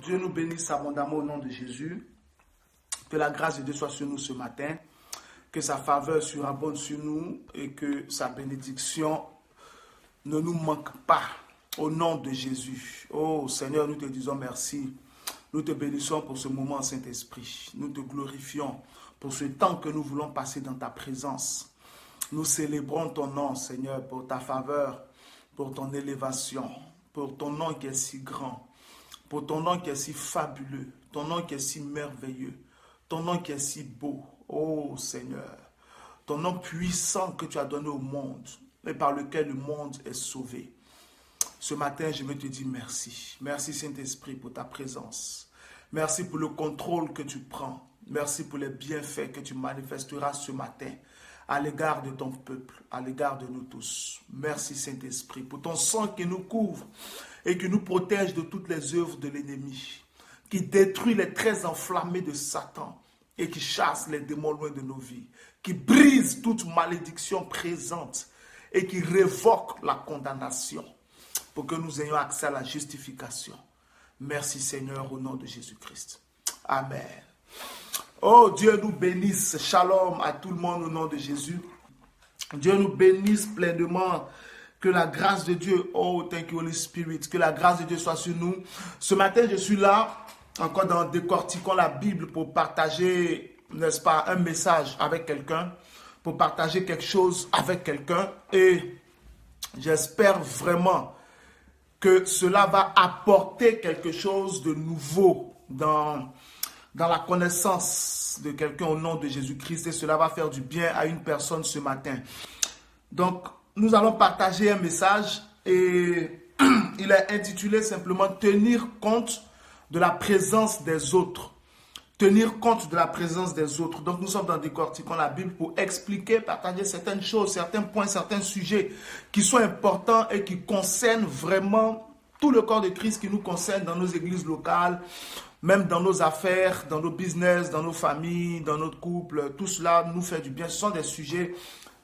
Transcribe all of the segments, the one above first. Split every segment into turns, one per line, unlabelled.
Dieu nous bénisse abondamment au nom de Jésus. Que la grâce de Dieu soit sur nous ce matin. Que sa faveur surabonde sur nous et que sa bénédiction ne nous manque pas. Au nom de Jésus. Oh Seigneur, nous te disons merci. Nous te bénissons pour ce moment, Saint-Esprit. Nous te glorifions pour ce temps que nous voulons passer dans ta présence. Nous célébrons ton nom, Seigneur, pour ta faveur, pour ton élévation, pour ton nom qui est si grand, pour ton nom qui est si fabuleux, ton nom qui est si merveilleux, ton nom qui est si beau. Oh Seigneur, ton nom puissant que tu as donné au monde et par lequel le monde est sauvé. Ce matin, je veux te dire merci. Merci Saint-Esprit pour ta présence. Merci pour le contrôle que tu prends. Merci pour les bienfaits que tu manifesteras ce matin à l'égard de ton peuple, à l'égard de nous tous. Merci Saint-Esprit pour ton sang qui nous couvre et qui nous protège de toutes les œuvres de l'ennemi, qui détruit les traits enflammés de Satan et qui chasse les démons loin de nos vies, qui brise toute malédiction présente et qui révoque la condamnation pour que nous ayons accès à la justification. Merci Seigneur au nom de Jésus-Christ. Amen. Oh, Dieu nous bénisse. Shalom à tout le monde au nom de Jésus. Dieu nous bénisse pleinement. Que la grâce de Dieu, oh, thank you Holy Spirit, que la grâce de Dieu soit sur nous. Ce matin, je suis là, encore dans Décortiquons la Bible pour partager, n'est-ce pas, un message avec quelqu'un, pour partager quelque chose avec quelqu'un. Et j'espère vraiment que cela va apporter quelque chose de nouveau dans la connaissance de quelqu'un au nom de Jésus-Christ et cela va faire du bien à une personne ce matin. Donc, nous allons partager un message et il est intitulé simplement « Tenir compte de la présence des autres ». Tenir compte de la présence des autres. Donc, nous sommes dans Décortiquons la Bible pour expliquer, partager certaines choses, certains points, certains sujets qui sont importants et qui concernent vraiment tout le corps de Christ, qui nous concerne dans nos églises locales, même dans nos affaires, dans nos business, dans nos familles, dans notre couple. Tout cela nous fait du bien. Ce sont des sujets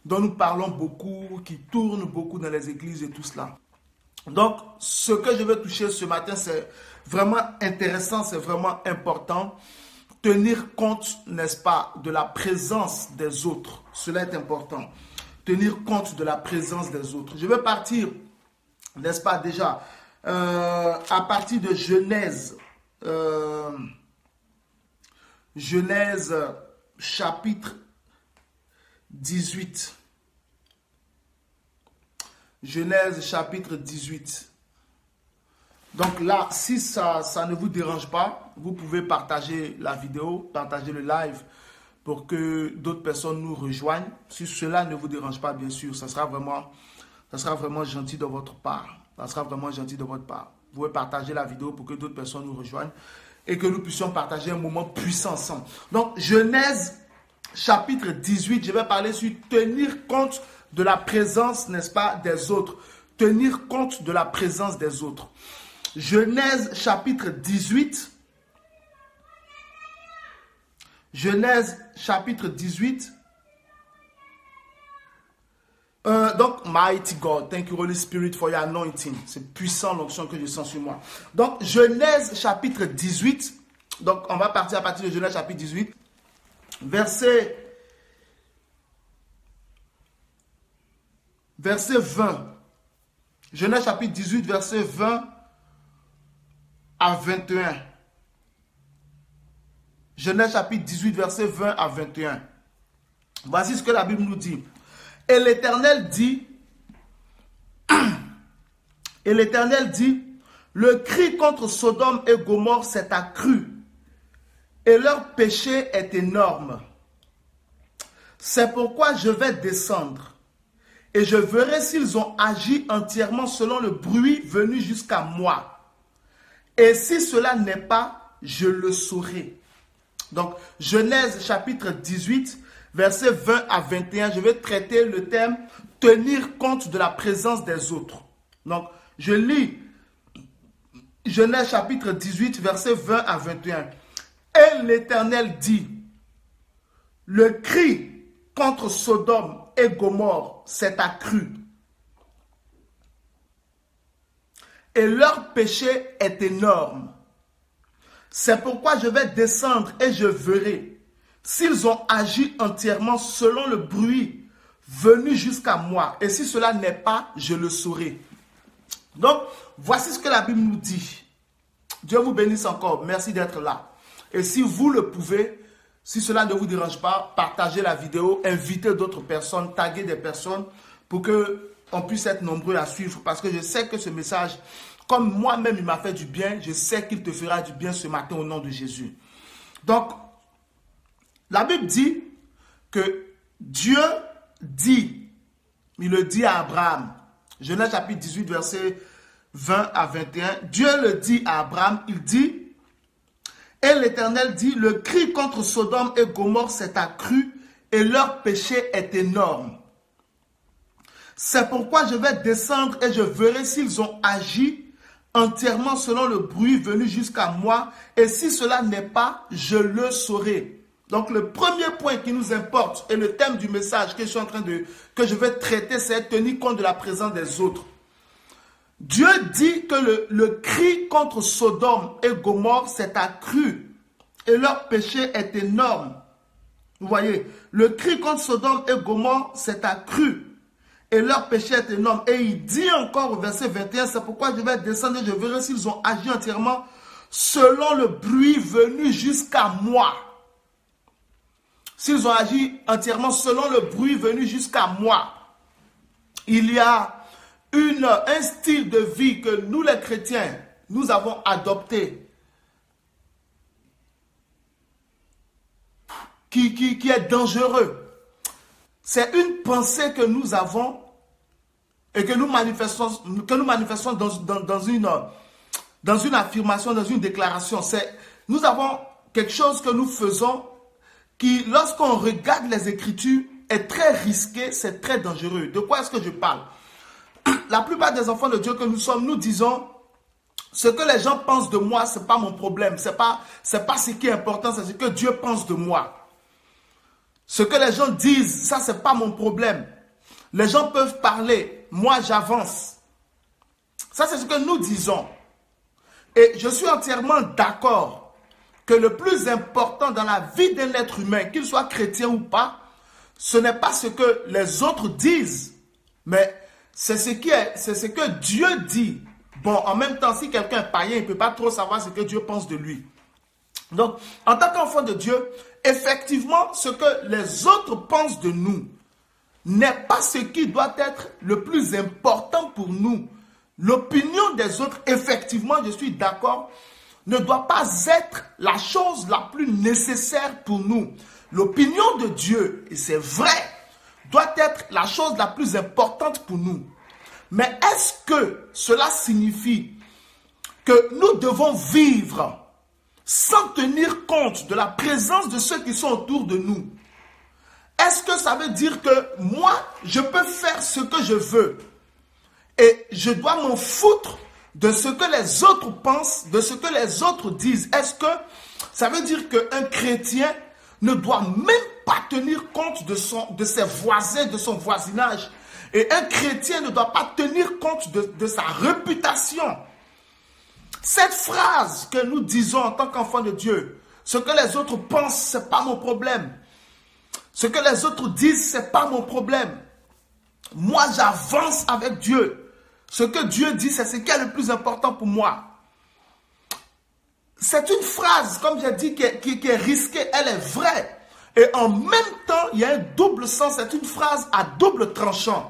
dont nous parlons beaucoup, qui tournent beaucoup dans les églises et tout cela. Donc, ce que je veux toucher ce matin, c'est vraiment intéressant, c'est vraiment important. Tenir compte, n'est-ce pas, de la présence des autres. Cela est important. Tenir compte de la présence des autres. Je vais partir, n'est-ce pas, déjà, à partir de Genèse. Genèse, chapitre 18. Genèse, chapitre 18. Donc là, si ça ne vous dérange pas, vous pouvez partager la vidéo, partager le live pour que d'autres personnes nous rejoignent. Si cela ne vous dérange pas, bien sûr, ça sera vraiment gentil de votre part. Ça sera vraiment gentil de votre part. Vous pouvez partager la vidéo pour que d'autres personnes nous rejoignent et que nous puissions partager un moment puissant ensemble. Donc, Genèse, chapitre 18, je vais parler sur tenir compte de la présence, n'est-ce pas, des autres. Tenir compte de la présence des autres. Genèse chapitre 18. Genèse chapitre 18. Donc, mighty God, thank you Holy Spirit for your anointing. C'est puissant l'onction que je sens sur moi. Donc, Genèse chapitre 18. Donc, on va partir à partir de Genèse chapitre 18. Verset 20. Genèse chapitre 18, verset 20 à 21. Genèse chapitre 18, verset 20 à 21. Voici ce que la Bible nous dit. Et l'Éternel dit, le cri contre Sodome et Gomorrhe s'est accru, et leur péché est énorme. C'est pourquoi je vais descendre, et je verrai s'ils ont agi entièrement selon le bruit venu jusqu'à moi. Et si cela n'est pas, je le saurai. Donc, Genèse chapitre 18, versets 20 à 21, je vais traiter le thème « Tenir compte de la présence des autres ». Donc, je lis Genèse chapitre 18, versets 20 à 21. « Et l'Éternel dit, le cri contre Sodome et Gomorrhe s'est accru, et leur péché est énorme. C'est pourquoi je vais descendre et je verrai s'ils ont agi entièrement selon le bruit venu jusqu'à moi. Et si cela n'est pas, je le saurai. Donc, voici ce que la Bible nous dit. Dieu vous bénisse encore. Merci d'être là. Et si vous le pouvez, si cela ne vous dérange pas, partagez la vidéo, invitez d'autres personnes, taguez des personnes pour qu'on puisse être nombreux à suivre. Parce que je sais que ce message, comme moi-même il m'a fait du bien, je sais qu'il te fera du bien ce matin au nom de Jésus. Donc, la Bible dit que Dieu dit, il le dit à Abraham, Genèse chapitre 18, verset 20 à 21, Dieu le dit à Abraham, il dit, et l'Éternel dit, le cri contre Sodome et Gomorrhe s'est accru et leur péché est énorme. C'est pourquoi je vais descendre et je verrai s'ils ont agi entièrement selon le bruit venu jusqu'à moi, et si cela n'est pas, je le saurai. Donc le premier point qui nous importe et le thème du message que je vais traiter, c'est tenir compte de la présence des autres. Dieu dit que le cri contre Sodome et Gomorrhe s'est accru et leur péché est énorme. Vous voyez, le cri contre Sodome et Gomorrhe s'est accru et leur péché est énorme. Et il dit encore au verset 21, c'est pourquoi je vais descendre et je verrai s'ils ont agi entièrement selon le bruit venu jusqu'à moi. S'ils ont agi entièrement selon le bruit venu jusqu'à moi. Il y a un style de vie que nous les chrétiens, nous avons adopté, qui est dangereux. C'est une pensée que nous avons et que nous manifestons dans une affirmation, dans une déclaration. Nous avons quelque chose que nous faisons qui, lorsqu'on regarde les Écritures, est très risqué, c'est très dangereux. De quoi est-ce que je parle? La plupart des enfants de Dieu que nous sommes, nous disons, ce que les gens pensent de moi, ce n'est pas mon problème. Ce n'est pas ce qui est important, c'est ce que Dieu pense de moi. Ce que les gens disent, ça, ce n'est pas mon problème. Les gens peuvent parler, moi, j'avance. Ça, c'est ce que nous disons. Et je suis entièrement d'accord que le plus important dans la vie d'un être humain, qu'il soit chrétien ou pas, ce n'est pas ce que les autres disent, mais c'est ce que Dieu dit. Bon, en même temps, si quelqu'un est païen, il ne peut pas trop savoir ce que Dieu pense de lui. Donc, en tant qu'enfant de Dieu, effectivement, ce que les autres pensent de nous n'est pas ce qui doit être le plus important pour nous. L'opinion des autres, effectivement, je suis d'accord, ne doit pas être la chose la plus nécessaire pour nous. L'opinion de Dieu, et c'est vrai, doit être la chose la plus importante pour nous. Mais est-ce que cela signifie que nous devons vivre sans tenir compte de la présence de ceux qui sont autour de nous? Est-ce que ça veut dire que moi, je peux faire ce que je veux et je dois m'en foutre de ce que les autres pensent, de ce que les autres disent? Est-ce que ça veut dire qu'un chrétien ne doit même pas tenir compte de ses voisins, de son voisinage? Et un chrétien ne doit pas tenir compte de sa réputation. Cette phrase que nous disons en tant qu'enfants de Dieu, ce que les autres pensent, ce n'est pas mon problème. Ce que les autres disent, ce n'est pas mon problème. Moi, j'avance avec Dieu. Ce que Dieu dit, c'est ce qui est le plus important pour moi. C'est une phrase, comme j'ai dit, qui est risquée, elle est vraie. Et en même temps, il y a un double sens, c'est une phrase à double tranchant.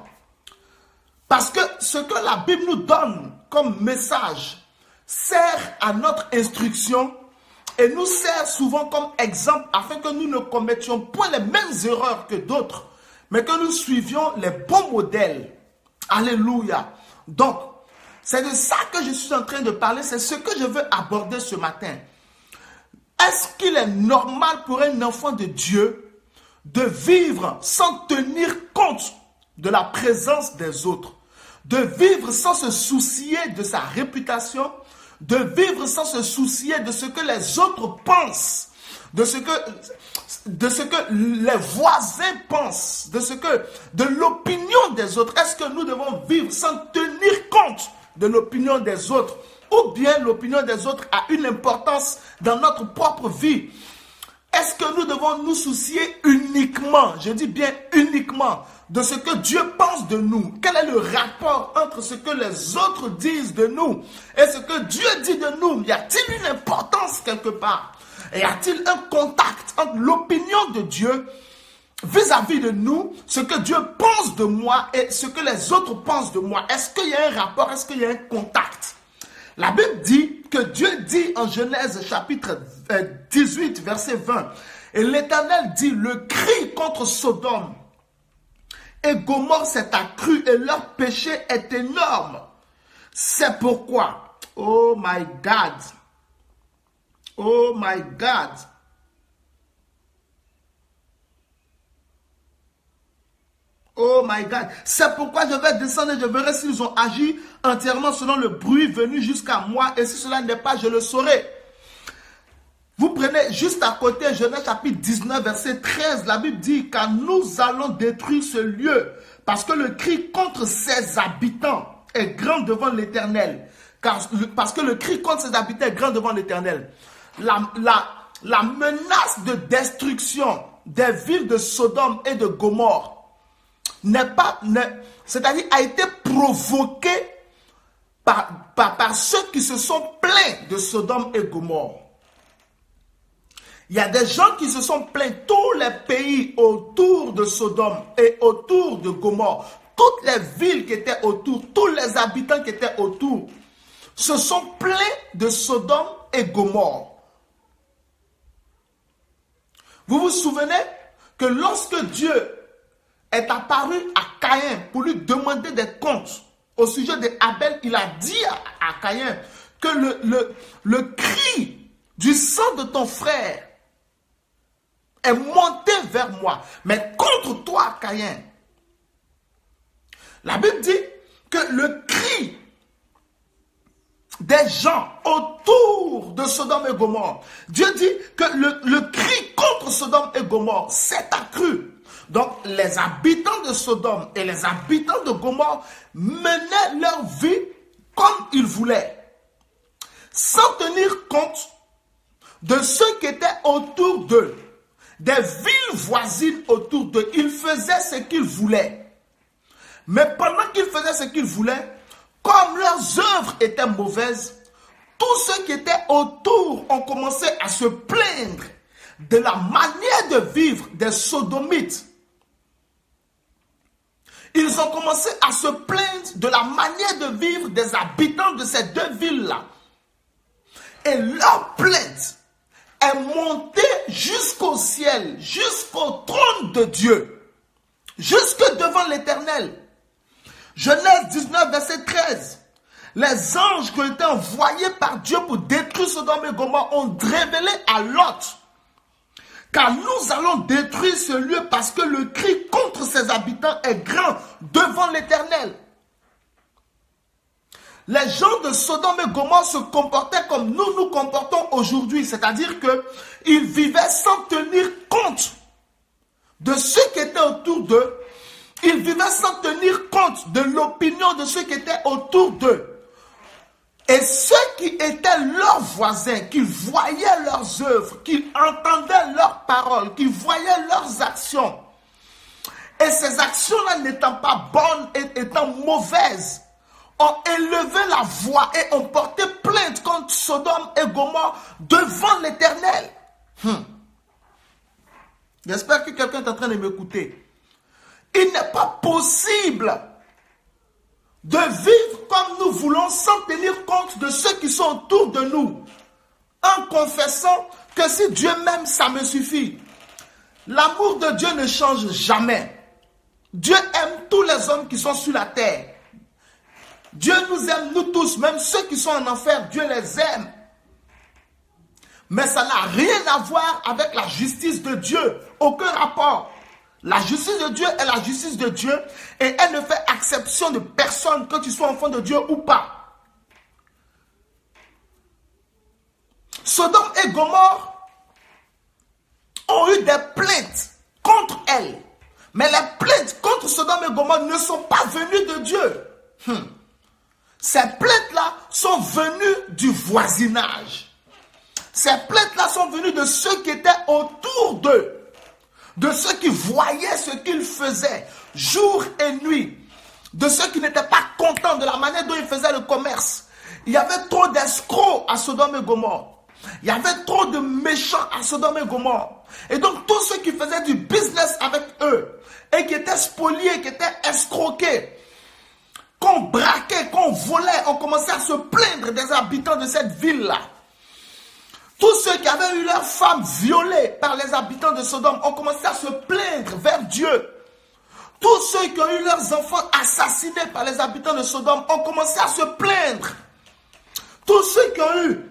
Parce que ce que la Bible nous donne comme message sert à notre instruction et nous sert souvent comme exemple afin que nous ne commettions point les mêmes erreurs que d'autres, mais que nous suivions les bons modèles. Alléluia. Donc, c'est de ça que je suis en train de parler, c'est ce que je veux aborder ce matin. Est-ce qu'il est normal pour un enfant de Dieu de vivre sans tenir compte de la présence des autres, de vivre sans se soucier de sa réputation, de vivre sans se soucier de ce que les autres pensent, de ce que les voisins pensent, de l'opinion des autres? Est-ce que nous devons vivre sans tenir compte de l'opinion des autres? ou bien l'opinion des autres a une importance dans notre propre vie? Est-ce que nous devons nous soucier uniquement, je dis bien uniquement, de ce que Dieu pense de nous? Quel est le rapport entre ce que les autres disent de nous et ce que Dieu dit de nous? Y a-t-il une importance quelque part? Et y a-t-il un contact entre l'opinion de Dieu vis-à-vis de nous, ce que Dieu pense de moi et ce que les autres pensent de moi? Est-ce qu'il y a un rapport? Est-ce qu'il y a un contact? La Bible dit que Dieu dit en Genèse chapitre 18 verset 20, et l'Éternel dit, le cri contre Sodome et Gomorrhe s'est accru et leur péché est énorme. C'est pourquoi, oh my God, oh my God, oh my God, c'est pourquoi je vais descendre et je verrai s'ils ont agi entièrement selon le bruit venu jusqu'à moi, et si cela n'est pas, je le saurai. Vous prenez juste à côté Genèse chapitre 19 verset 13, la Bible dit, car nous allons détruire ce lieu, parce que le cri contre ses habitants est grand devant l'Éternel. Parce que le cri contre ses habitants est grand devant l'Éternel. La menace de destruction des villes de Sodome et de Gomorrhe c'est-à-dire a été provoquée par ceux qui se sont plaints de Sodome et Gomorrhe. Il y a des gens qui se sont plaints, tous les pays autour de Sodome et autour de Gomorrhe, toutes les villes qui étaient autour, tous les habitants qui étaient autour, se sont plaints de Sodome et Gomorrhe. Vous vous souvenez que lorsque Dieu est apparu à Caïn pour lui demander des comptes au sujet d'Abel, il a dit à Caïn que le cri du sang de ton frère est monté vers moi. Mais contre toi, Caïn, la Bible dit que le cri des gens autour de Sodome et Gomorrhe, Dieu dit que le cri contre Sodome et Gomorrhe s'est accru. Donc, les habitants de Sodome et les habitants de Gomorrhe menaient leur vie comme ils voulaient, sans tenir compte de ceux qui étaient autour d'eux, des villes voisines autour d'eux. Ils faisaient ce qu'ils voulaient. Mais pendant qu'ils faisaient ce qu'ils voulaient, comme leurs œuvres étaient mauvaises, tous ceux qui étaient autour ont commencé à se plaindre de la manière de vivre des sodomites. Ils ont commencé à se plaindre de la manière de vivre des habitants de ces deux villes-là. Et leur plainte est montée jusqu'au ciel, jusqu'au trône de Dieu, jusque devant l'Éternel. Genèse 19, verset 13. Les anges qui ont été envoyés par Dieu pour détruire Sodome et Gomorrhe ont révélé à Lot, car nous allons détruire ce lieu parce que le cri contre ses habitants est grand devant l'Éternel. Les gens de Sodome et Gomorrhe se comportaient comme nous nous comportons aujourd'hui, c'est-à-dire qu'ils vivaient sans tenir compte de ceux qui étaient autour d'eux. Ils vivaient sans tenir compte de l'opinion de ceux qui étaient autour d'eux. Et ceux qui étaient leurs voisins, qui voyaient leurs œuvres, qui entendaient leurs paroles, qui voyaient leurs actions, et ces actions-là n'étant pas bonnes et étant mauvaises, ont élevé la voix et ont porté plainte contre Sodome et Gomorrhe devant l'Éternel. J'espère que quelqu'un est en train de m'écouter. Il n'est pas possible de vivre comme nous voulons sans tenir compte de ceux qui sont autour de nous, en confessant que si Dieu m'aime, ça me suffit. L'amour de Dieu ne change jamais. Dieu aime tous les hommes qui sont sur la terre. Dieu nous aime, nous tous, même ceux qui sont en enfer, Dieu les aime. Mais ça n'a rien à voir avec la justice de Dieu. Aucun rapport. La justice de Dieu est la justice de Dieu et elle ne fait exception de personne, que tu sois enfant de Dieu ou pas. Sodome et Gomorrhe ont eu des plaintes contre elles. Mais les plaintes contre Sodome et Gomorrhe ne sont pas venues de Dieu. Ces plaintes-là sont venues du voisinage. Ces plaintes-là sont venues de ceux qui étaient autour d'eux, de ceux qui voyaient ce qu'ils faisaient jour et nuit, de ceux qui n'étaient pas contents de la manière dont ils faisaient le commerce. Il y avait trop d'escrocs à Sodome et Gomorrhe. Il y avait trop de méchants à Sodome et Gomorrhe. Et donc tous ceux qui faisaient du business avec eux et qui étaient spoliés, qui étaient escroqués, qu'on braquait, qu'on volait, ont commencé à se plaindre des habitants de cette ville-là. Tous ceux qui avaient eu leurs femmes violées par les habitants de Sodome ont commencé à se plaindre vers Dieu. Tous ceux qui ont eu leurs enfants assassinés par les habitants de Sodome ont commencé à se plaindre. Tous ceux qui ont eu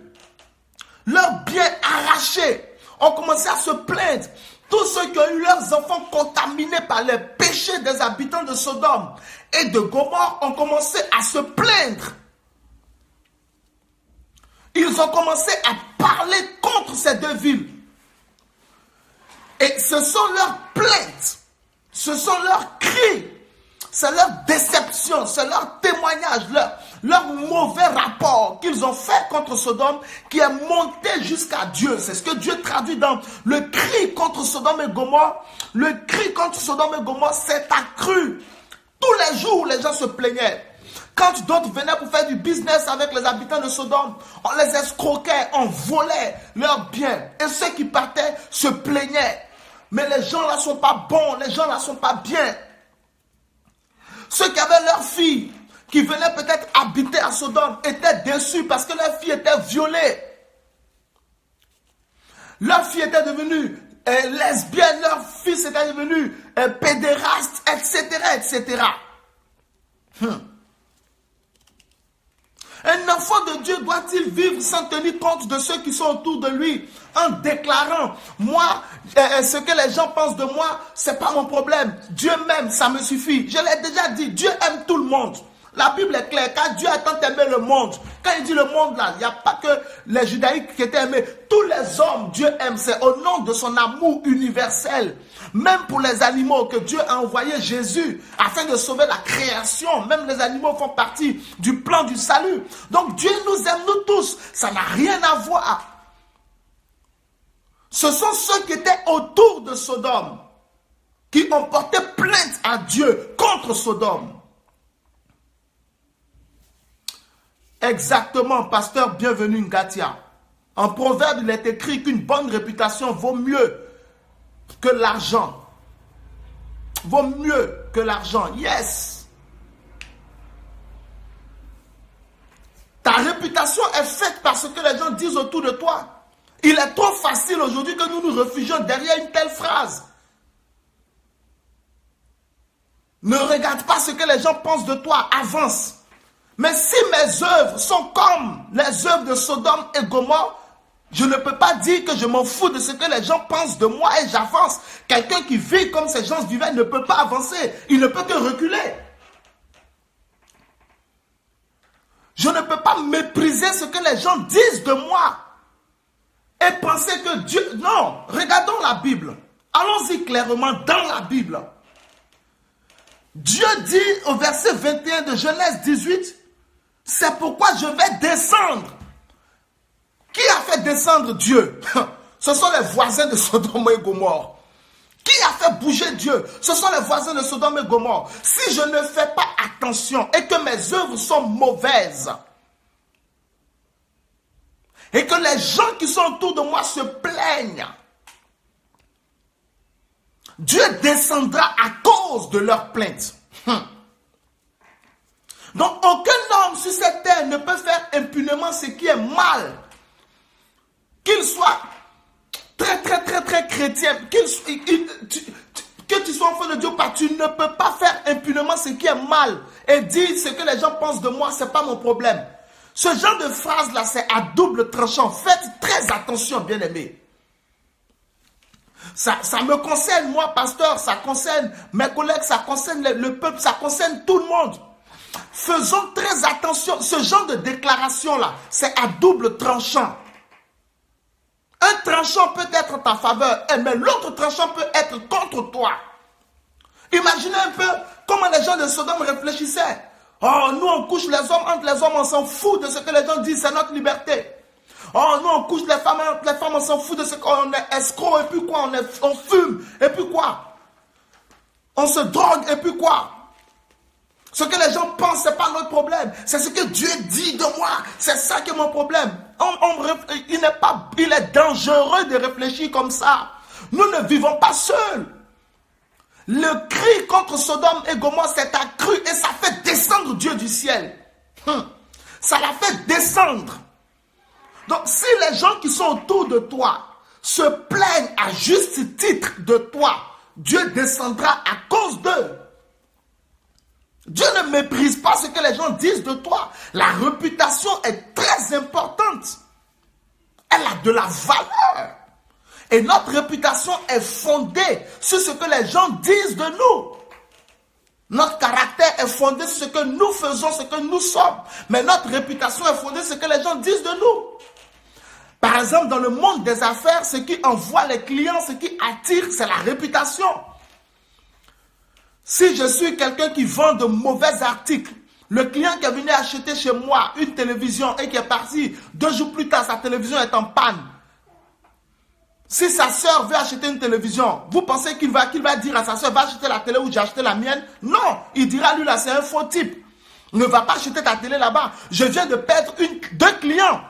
leurs biens arrachés ont commencé à se plaindre. Tous ceux qui ont eu leurs enfants contaminés par les péchés des habitants de Sodome et de Gomorrhe ont commencé à se plaindre. Ils ont commencé à parler contre ces deux villes. Et ce sont leurs plaintes, ce sont leurs cris, c'est leur déception, c'est leur témoignage, leur mauvais rapport qu'ils ont fait contre Sodome qui est monté jusqu'à Dieu. C'est ce que Dieu traduit dans le cri contre Sodome et Gomorrhe. Le cri contre Sodome et Gomorrhe s'est accru. Tous les jours, les gens se plaignaient. Quand d'autres venaient pour faire du business avec les habitants de Sodome, on les escroquait, on volait leurs biens. Et ceux qui partaient se plaignaient. Mais les gens là ne sont pas bons, les gens là ne sont pas bien. Ceux qui avaient leurs filles, qui venaient peut-être habiter à Sodome, étaient déçus parce que leurs filles étaient violées. Leurs filles étaient devenues lesbiennes, leurs fils étaient devenus pédérastes, etc., etc. Un enfant de Dieu doit-il vivre sans tenir compte de ceux qui sont autour de lui, en déclarant, moi, ce que les gens pensent de moi, c'est pas mon problème. Dieu m'aime, ça me suffit. Je l'ai déjà dit, Dieu aime tout le monde. La Bible est claire, car Dieu a tant aimé le monde. Quand il dit le monde là, il n'y a pas que les judaïques qui étaient aimés. Tous les hommes, Dieu aime. C'est au nom de son amour universel. Même pour les animaux que Dieu a envoyé Jésus afin de sauver la création. Même les animaux font partie du plan du salut. Donc Dieu nous aime nous tous. Ça n'a rien à voir. Ce sont ceux qui étaient autour de Sodome qui ont porté plainte à Dieu contre Sodome. Exactement, pasteur, bienvenue Ngatia. En proverbe, il est écrit qu'une bonne réputation vaut mieux que l'argent. Vaut mieux que l'argent. Yes. Ta réputation est faite par ce que les gens disent autour de toi. Il est trop facile aujourd'hui que nous nous réfugions derrière une telle phrase. Ne regarde pas ce que les gens pensent de toi, avance. Mais si mes œuvres sont comme les œuvres de Sodome et Gomorrhe, je ne peux pas dire que je m'en fous de ce que les gens pensent de moi et j'avance. Quelqu'un qui vit comme ces gens vivaient ne peut pas avancer. Il ne peut que reculer. Je ne peux pas mépriser ce que les gens disent de moi et penser que Dieu... Non, regardons la Bible. Allons-y clairement dans la Bible. Dieu dit au verset 21 de Genèse 18, c'est pourquoi je vais descendre. Qui a fait descendre Dieu? Ce sont les voisins de Sodome et Gomorrhe. Qui a fait bouger Dieu? Ce sont les voisins de Sodome et Gomorrhe. Si je ne fais pas attention et que mes œuvres sont mauvaises, et que les gens qui sont autour de moi se plaignent, Dieu descendra à cause de leurs plaintes. Donc aucun homme sur cette terre ne peut faire impunément ce qui est mal. Qu'il soit très chrétien, que tu sois enfant de Dieu, tu ne peux pas faire impunément ce qui est mal et dire ce que les gens pensent de moi, ce n'est pas mon problème. Ce genre de phrase-là, c'est à double tranchant. Faites très attention, bien-aimés. Ça me concerne, moi, pasteur, ça concerne mes collègues, ça concerne le peuple, ça concerne tout le monde. Faisons très attention. Ce genre de déclaration-là, c'est à double tranchant. Un tranchant peut être en ta faveur, mais l'autre tranchant peut être contre toi. Imaginez un peu comment les gens de Sodome réfléchissaient. Oh, nous on couche les hommes entre les hommes, on s'en fout de ce que les gens disent, c'est notre liberté. Oh, nous on couche les femmes entre les femmes, on s'en fout de ce qu'on est escroc, et puis quoi, on fume, et puis quoi? On se drogue, et puis quoi? Ce que les gens pensent, ce n'est pas notre problème. C'est ce que Dieu dit de moi. C'est ça qui est mon problème. Il est dangereux de réfléchir comme ça. Nous ne vivons pas seuls. Le cri contre Sodome et Gomorrhe s'est accru et ça fait descendre Dieu du ciel. Ça l'a fait descendre. Donc si les gens qui sont autour de toi se plaignent à juste titre de toi, Dieu descendra à cause d'eux. Dieu ne méprise pas ce que les gens disent de toi. La réputation est très importante. Elle a de la valeur. Et notre réputation est fondée sur ce que les gens disent de nous. Notre caractère est fondé sur ce que nous faisons, ce que nous sommes. Mais notre réputation est fondée sur ce que les gens disent de nous. Par exemple, dans le monde des affaires, ce qui envoie les clients, ce qui attire, c'est la réputation. Si je suis quelqu'un qui vend de mauvais articles, le client qui est venu acheter chez moi une télévision et qui est parti 2 jours plus tard, sa télévision est en panne. Si sa soeur veut acheter une télévision, vous pensez qu'il va dire à sa soeur, va acheter la télé ou j'ai acheté la mienne? Non, il dira lui là, c'est un faux type. Ne va pas acheter ta télé là-bas. Je viens de perdre 2 clients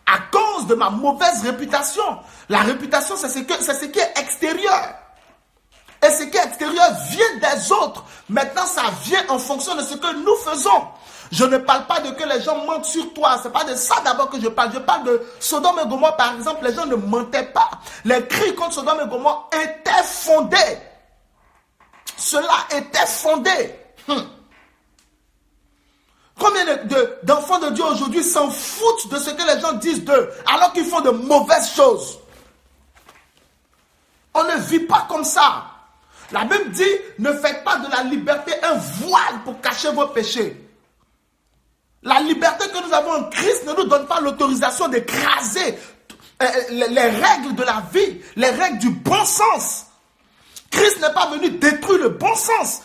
à cause de ma mauvaise réputation. La réputation, c'est ce qui est extérieur. Et ce qui est extérieur vient des autres. Maintenant, ça vient en fonction de ce que nous faisons. Je ne parle pas de que les gens mentent sur toi. Ce n'est pas de ça d'abord que je parle. Je parle de Sodome et Gomorrhe, par exemple. Les gens ne mentaient pas. Les cris contre Sodome et Gomorrhe étaient fondés. Cela était fondé. Combien d'enfants de Dieu aujourd'hui s'en foutent de ce que les gens disent d'eux, alors qu'ils font de mauvaises choses? On ne vit pas comme ça. La Bible dit, ne faites pas de la liberté un voile pour cacher vos péchés. La liberté que nous avons en Christ ne nous donne pas l'autorisation d'écraser les règles de la vie, les règles du bon sens. Christ n'est pas venu détruire le bon sens.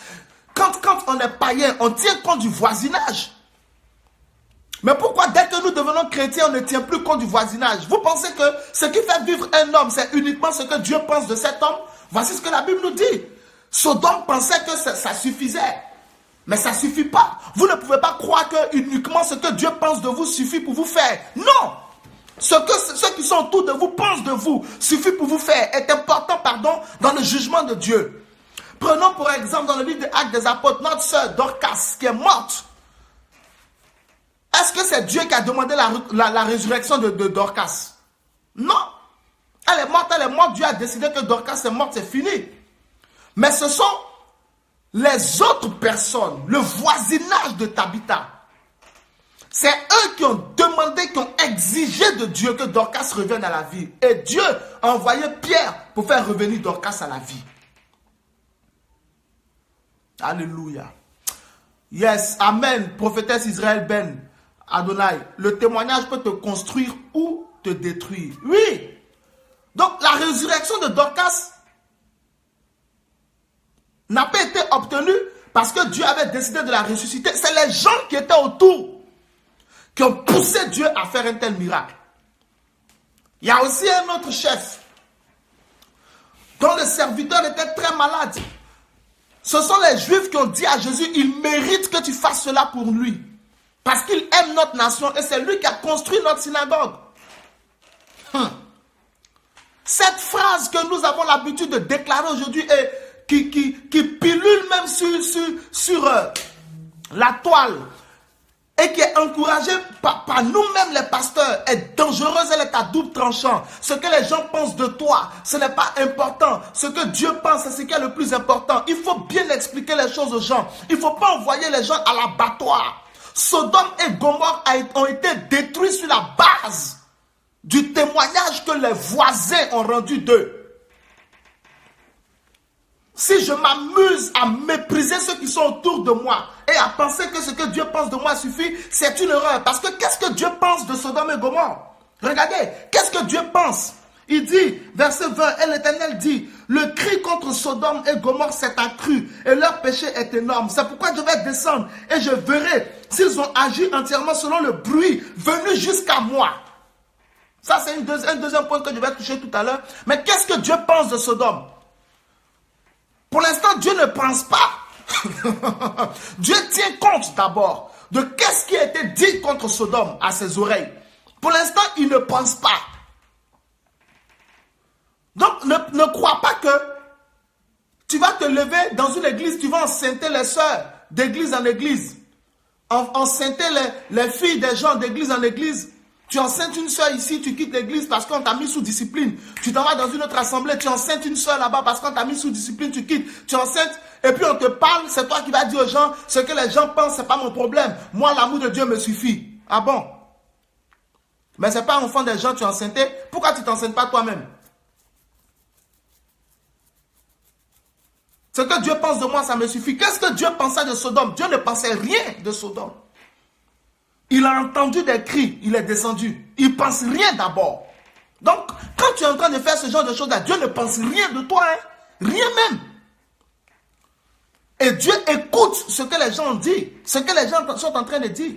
Quand on est païen, on tient compte du voisinage. Mais pourquoi dès que nous devenons chrétiens, on ne tient plus compte du voisinage? Vous pensez que ce qui fait vivre un homme, c'est uniquement ce que Dieu pense de cet homme? Voici ce que la Bible nous dit. Sodome pensait que ça suffisait. Mais ça ne suffit pas. Vous ne pouvez pas croire que uniquement ce que Dieu pense de vous suffit pour vous faire. Non! Ce que ceux qui sont autour de vous pensent de vous suffit pour vous faire. Est important, dans le jugement de Dieu. Prenons pour exemple dans le livre des Actes des Apôtres, notre sœur Dorcas qui est morte. Est-ce que c'est Dieu qui a demandé la résurrection de Dorcas? Non. Elle est morte. Dieu a décidé que Dorcas est morte, c'est fini. Mais ce sont les autres personnes, le voisinage de Tabitha. C'est eux qui ont demandé, qui ont exigé de Dieu que Dorcas revienne à la vie. Et Dieu a envoyé Pierre pour faire revenir Dorcas à la vie. Alléluia. Yes, amen. Prophétesse Israël Ben Adonai. Le témoignage peut te construire ou te détruire. Oui. Donc la résurrection de Dorcas n'a pas été obtenue parce que Dieu avait décidé de la ressusciter. C'est les gens qui étaient autour qui ont poussé Dieu à faire un tel miracle. Il y a aussi un autre chef dont le serviteur était très malade. Ce sont les Juifs qui ont dit à Jésus, il mérite que tu fasses cela pour lui. Parce qu'il aime notre nation et c'est lui qui a construit notre synagogue. Cette phrase que nous avons l'habitude de déclarer aujourd'hui et qui pilule même sur la toile et qui est encouragée par nous-mêmes les pasteurs est dangereuse, elle est à double tranchant. Ce que les gens pensent de toi, ce n'est pas important. Ce que Dieu pense, c'est ce qui est le plus important. Il faut bien expliquer les choses aux gens. Il ne faut pas envoyer les gens à l'abattoir. Sodome et Gomorrhe ont été détruits sur la base du témoignage que les voisins ont rendu d'eux. Si je m'amuse à mépriser ceux qui sont autour de moi et à penser que ce que Dieu pense de moi suffit, c'est une erreur. Parce que qu'est-ce que Dieu pense de Sodome et Gomorrhe? Regardez, qu'est-ce que Dieu pense? Il dit, verset 20, et l'Éternel dit, le cri contre Sodome et Gomorrhe s'est accru et leur péché est énorme. C'est pourquoi je vais descendre et je verrai s'ils ont agi entièrement selon le bruit venu jusqu'à moi. Ça, c'est un deuxième point que je vais toucher tout à l'heure. Mais qu'est-ce que Dieu pense de Sodome? Pour l'instant, Dieu ne pense pas. Dieu tient compte d'abord de qu'est-ce qui a été dit contre Sodome à ses oreilles. Pour l'instant, il ne pense pas. Donc, ne crois pas que tu vas te lever dans une église, tu vas enceinter les sœurs d'église en église. Enceinter les filles des gens d'église en église. Tu enceintes une sœur ici, tu quittes l'église parce qu'on t'a mis sous discipline. Tu t'en vas dans une autre assemblée, tu enceintes une sœur là-bas parce qu'on t'a mis sous discipline, tu quittes. Tu enceintes et puis on te parle, c'est toi qui vas dire aux gens ce que les gens pensent, c'est pas mon problème. Moi, l'amour de Dieu me suffit. Ah bon? Mais c'est pas enfant des gens, tu es enceinté. Pourquoi tu t'enseignes pas toi-même? Ce que Dieu pense de moi, ça me suffit. Qu'est-ce que Dieu pensait de Sodome? Dieu ne pensait rien de Sodome. Il a entendu des cris, il est descendu. Il ne pense rien d'abord. Donc, quand tu es en train de faire ce genre de choses-là, Dieu ne pense rien de toi. Hein? Rien même. Et Dieu écoute ce que les gens disent, ce que les gens sont en train de dire.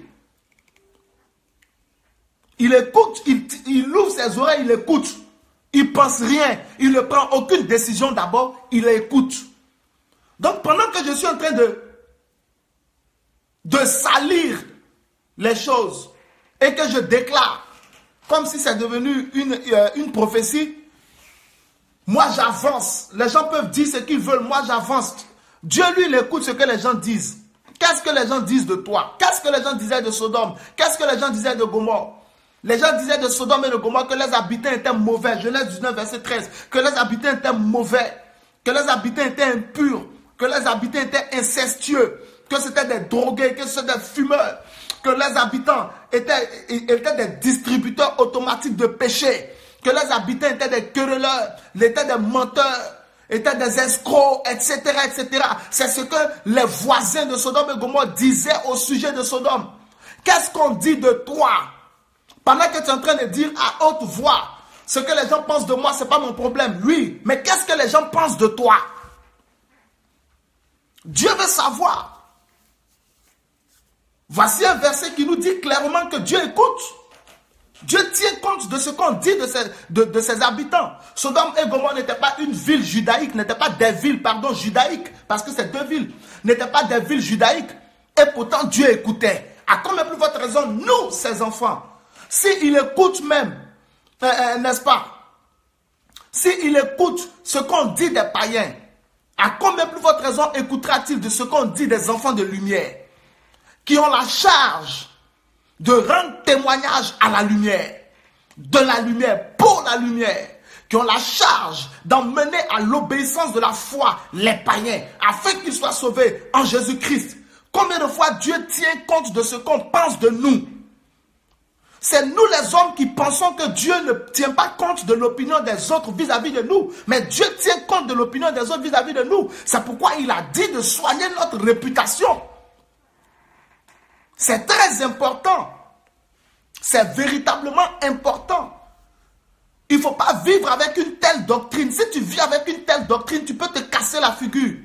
Il écoute, il ouvre ses oreilles, il écoute. Il ne pense rien. Il ne prend aucune décision d'abord, il écoute. Donc, pendant que je suis en train de salir les choses et que je déclare, comme si c'est devenu une prophétie, moi j'avance. Les gens peuvent dire ce qu'ils veulent, moi j'avance. Dieu, lui, il écoute ce que les gens disent. Qu'est-ce que les gens disent de toi? Qu'est-ce que les gens disaient de Sodome? Qu'est-ce que les gens disaient de Gomorrhe? Les gens disaient de Sodome et de Gomorrhe que les habitants étaient mauvais. Genèse 19, verset 13. Que les habitants étaient mauvais. Que les habitants étaient impurs. Que les habitants étaient incestueux. Que c'était des drogués. Que c'était des fumeurs. Que les habitants étaient des distributeurs automatiques de péché. Que les habitants étaient des querelleurs. Étaient des menteurs. Étaient des escrocs, etc., etc. C'est ce que les voisins de Sodome et Gomorrhe disaient au sujet de Sodome. Qu'est-ce qu'on dit de toi? Pendant que tu es en train de dire à haute voix, ce que les gens pensent de moi, ce n'est pas mon problème. Oui, mais qu'est-ce que les gens pensent de toi? Dieu veut savoir. Voici un verset qui nous dit clairement que Dieu écoute. Dieu tient compte de ce qu'on dit de ses habitants. Sodome et Gomorrhe n'étaient pas une ville judaïque, n'étaient pas des villes, judaïques, parce que c'est deux villes, n'étaient pas des villes judaïques. Et pourtant, Dieu écoutait. À combien plus votre raison, nous, ses enfants, s'il écoute même, n'est-ce pas? S'il écoute ce qu'on dit des païens, à combien plus votre raison écoutera-t-il de ce qu'on dit des enfants de lumière, qui ont la charge de rendre témoignage à la lumière, de la lumière, pour la lumière, qui ont la charge d'emmener à l'obéissance de la foi les païens, afin qu'ils soient sauvés en Jésus-Christ. Combien de fois Dieu tient compte de ce qu'on pense de nous? C'est nous les hommes qui pensons que Dieu ne tient pas compte de l'opinion des autres vis-à-vis de nous. Mais Dieu tient compte de l'opinion des autres vis-à-vis de nous. C'est pourquoi il a dit de soigner notre réputation. C'est très important. C'est véritablement important. Il ne faut pas vivre avec une telle doctrine. Si tu vis avec une telle doctrine, tu peux te casser la figure.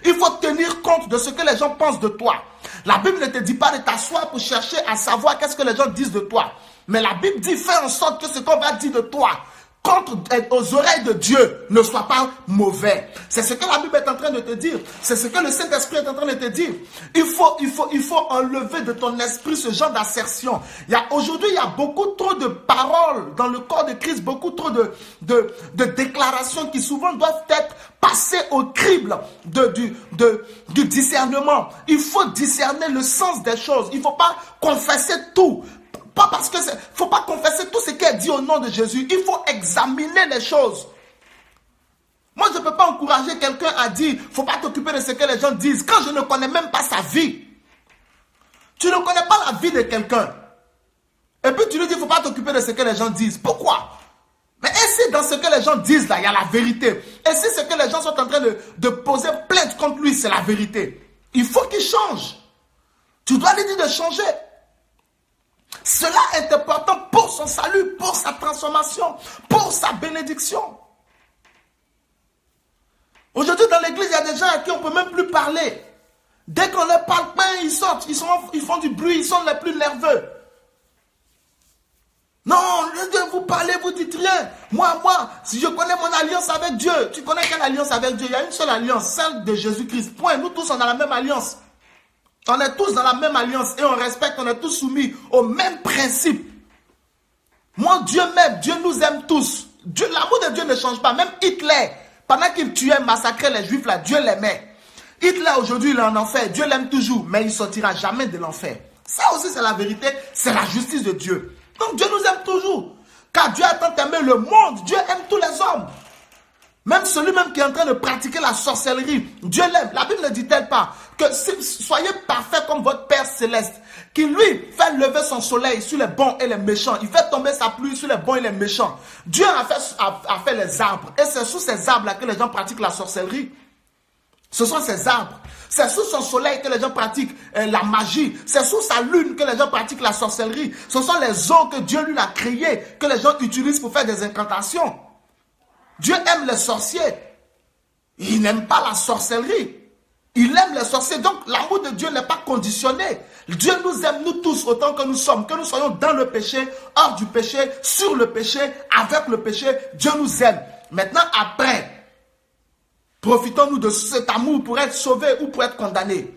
Il faut tenir compte de ce que les gens pensent de toi. La Bible ne te dit pas de t'asseoir pour chercher à savoir qu'est-ce que les gens disent de toi. Mais la Bible dit, fais en sorte que ce qu'on va dire de toi aux oreilles de Dieu ne soit pas mauvais. C'est ce que la Bible est en train de te dire. C'est ce que le Saint-Esprit est en train de te dire. Il faut enlever de ton esprit ce genre d'assertion. Aujourd'hui, il y a beaucoup trop de paroles dans le corps de Christ, beaucoup trop de déclarations qui souvent doivent être passées au crible du discernement. Il faut discerner le sens des choses. Il ne faut pas confesser tout. Pas parce que faut pas confesser tout ce qui est dit au nom de Jésus. Il faut examiner les choses. Moi, je ne peux pas encourager quelqu'un à dire, il ne faut pas t'occuper de ce que les gens disent, quand je ne connais même pas sa vie. Tu ne connais pas la vie de quelqu'un. Et puis tu lui dis, il ne faut pas t'occuper de ce que les gens disent. Pourquoi? Mais et si dans ce que les gens disent là, il y a la vérité? Et si ce que les gens sont en train de poser plainte contre lui, c'est la vérité? Il faut qu'il change. Tu dois lui dire de changer. Cela est important pour son salut, pour sa transformation, pour sa bénédiction. Aujourd'hui, dans l'église, il y a des gens à qui on ne peut même plus parler. Dès qu'on leur parle, ils sortent, ils font du bruit, ils sont les plus nerveux. Non, vous parlez, vous dites rien. Moi, si je connais mon alliance avec Dieu, tu connais quelle alliance avec Dieu? Il y a une seule alliance, celle de Jésus-Christ. Point. Nous tous, on a la même alliance. On est tous dans la même alliance et on respecte, on est tous soumis au même principe. Moi, Dieu m'aime, Dieu nous aime tous. L'amour de Dieu ne change pas. Même Hitler, pendant qu'il tuait, massacrait les Juifs, là, Dieu l'aimait. Hitler, aujourd'hui, il est en enfer. Dieu l'aime toujours, mais il ne sortira jamais de l'enfer. Ça aussi, c'est la vérité. C'est la justice de Dieu. Donc, Dieu nous aime toujours. Car Dieu a tant aimé le monde. Dieu aime tous les hommes. Même celui même qui est en train de pratiquer la sorcellerie, Dieu l'aime. La Bible ne dit-elle pas que soyez parfaits comme votre Père céleste, qui lui fait lever son soleil sur les bons et les méchants. Il fait tomber sa pluie sur les bons et les méchants. Dieu a fait les arbres. Et c'est sous ces arbres-là que les gens pratiquent la sorcellerie. Ce sont ces arbres. C'est sous son soleil que les gens pratiquent la magie. C'est sous sa lune que les gens pratiquent la sorcellerie. Ce sont les eaux que Dieu lui a créées, que les gens utilisent pour faire des incantations. Dieu aime les sorciers. Il n'aime pas la sorcellerie. Il aime les sorciers. Donc l'amour de Dieu n'est pas conditionné. Dieu nous aime, nous tous, autant que nous sommes. Que nous soyons dans le péché, hors du péché, sur le péché, avec le péché. Dieu nous aime. Maintenant, après, profitons-nous de cet amour pour être sauvés ou pour être condamnés.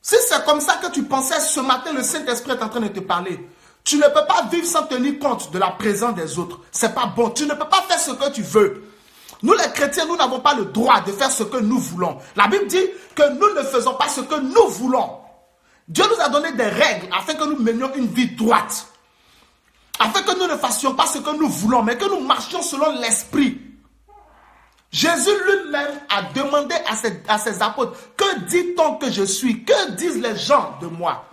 Si c'est comme ça que tu pensais ce matin, le Saint-Esprit est en train de te parler. Tu ne peux pas vivre sans tenir compte de la présence des autres. C'est pas bon. Tu ne peux pas faire ce que tu veux. Nous les chrétiens, nous n'avons pas le droit de faire ce que nous voulons. La Bible dit que nous ne faisons pas ce que nous voulons. Dieu nous a donné des règles afin que nous menions une vie droite. Afin que nous ne fassions pas ce que nous voulons, mais que nous marchions selon l'esprit. Jésus lui-même a demandé à ses apôtres, que dit-on que je suis? Que disent les gens de moi?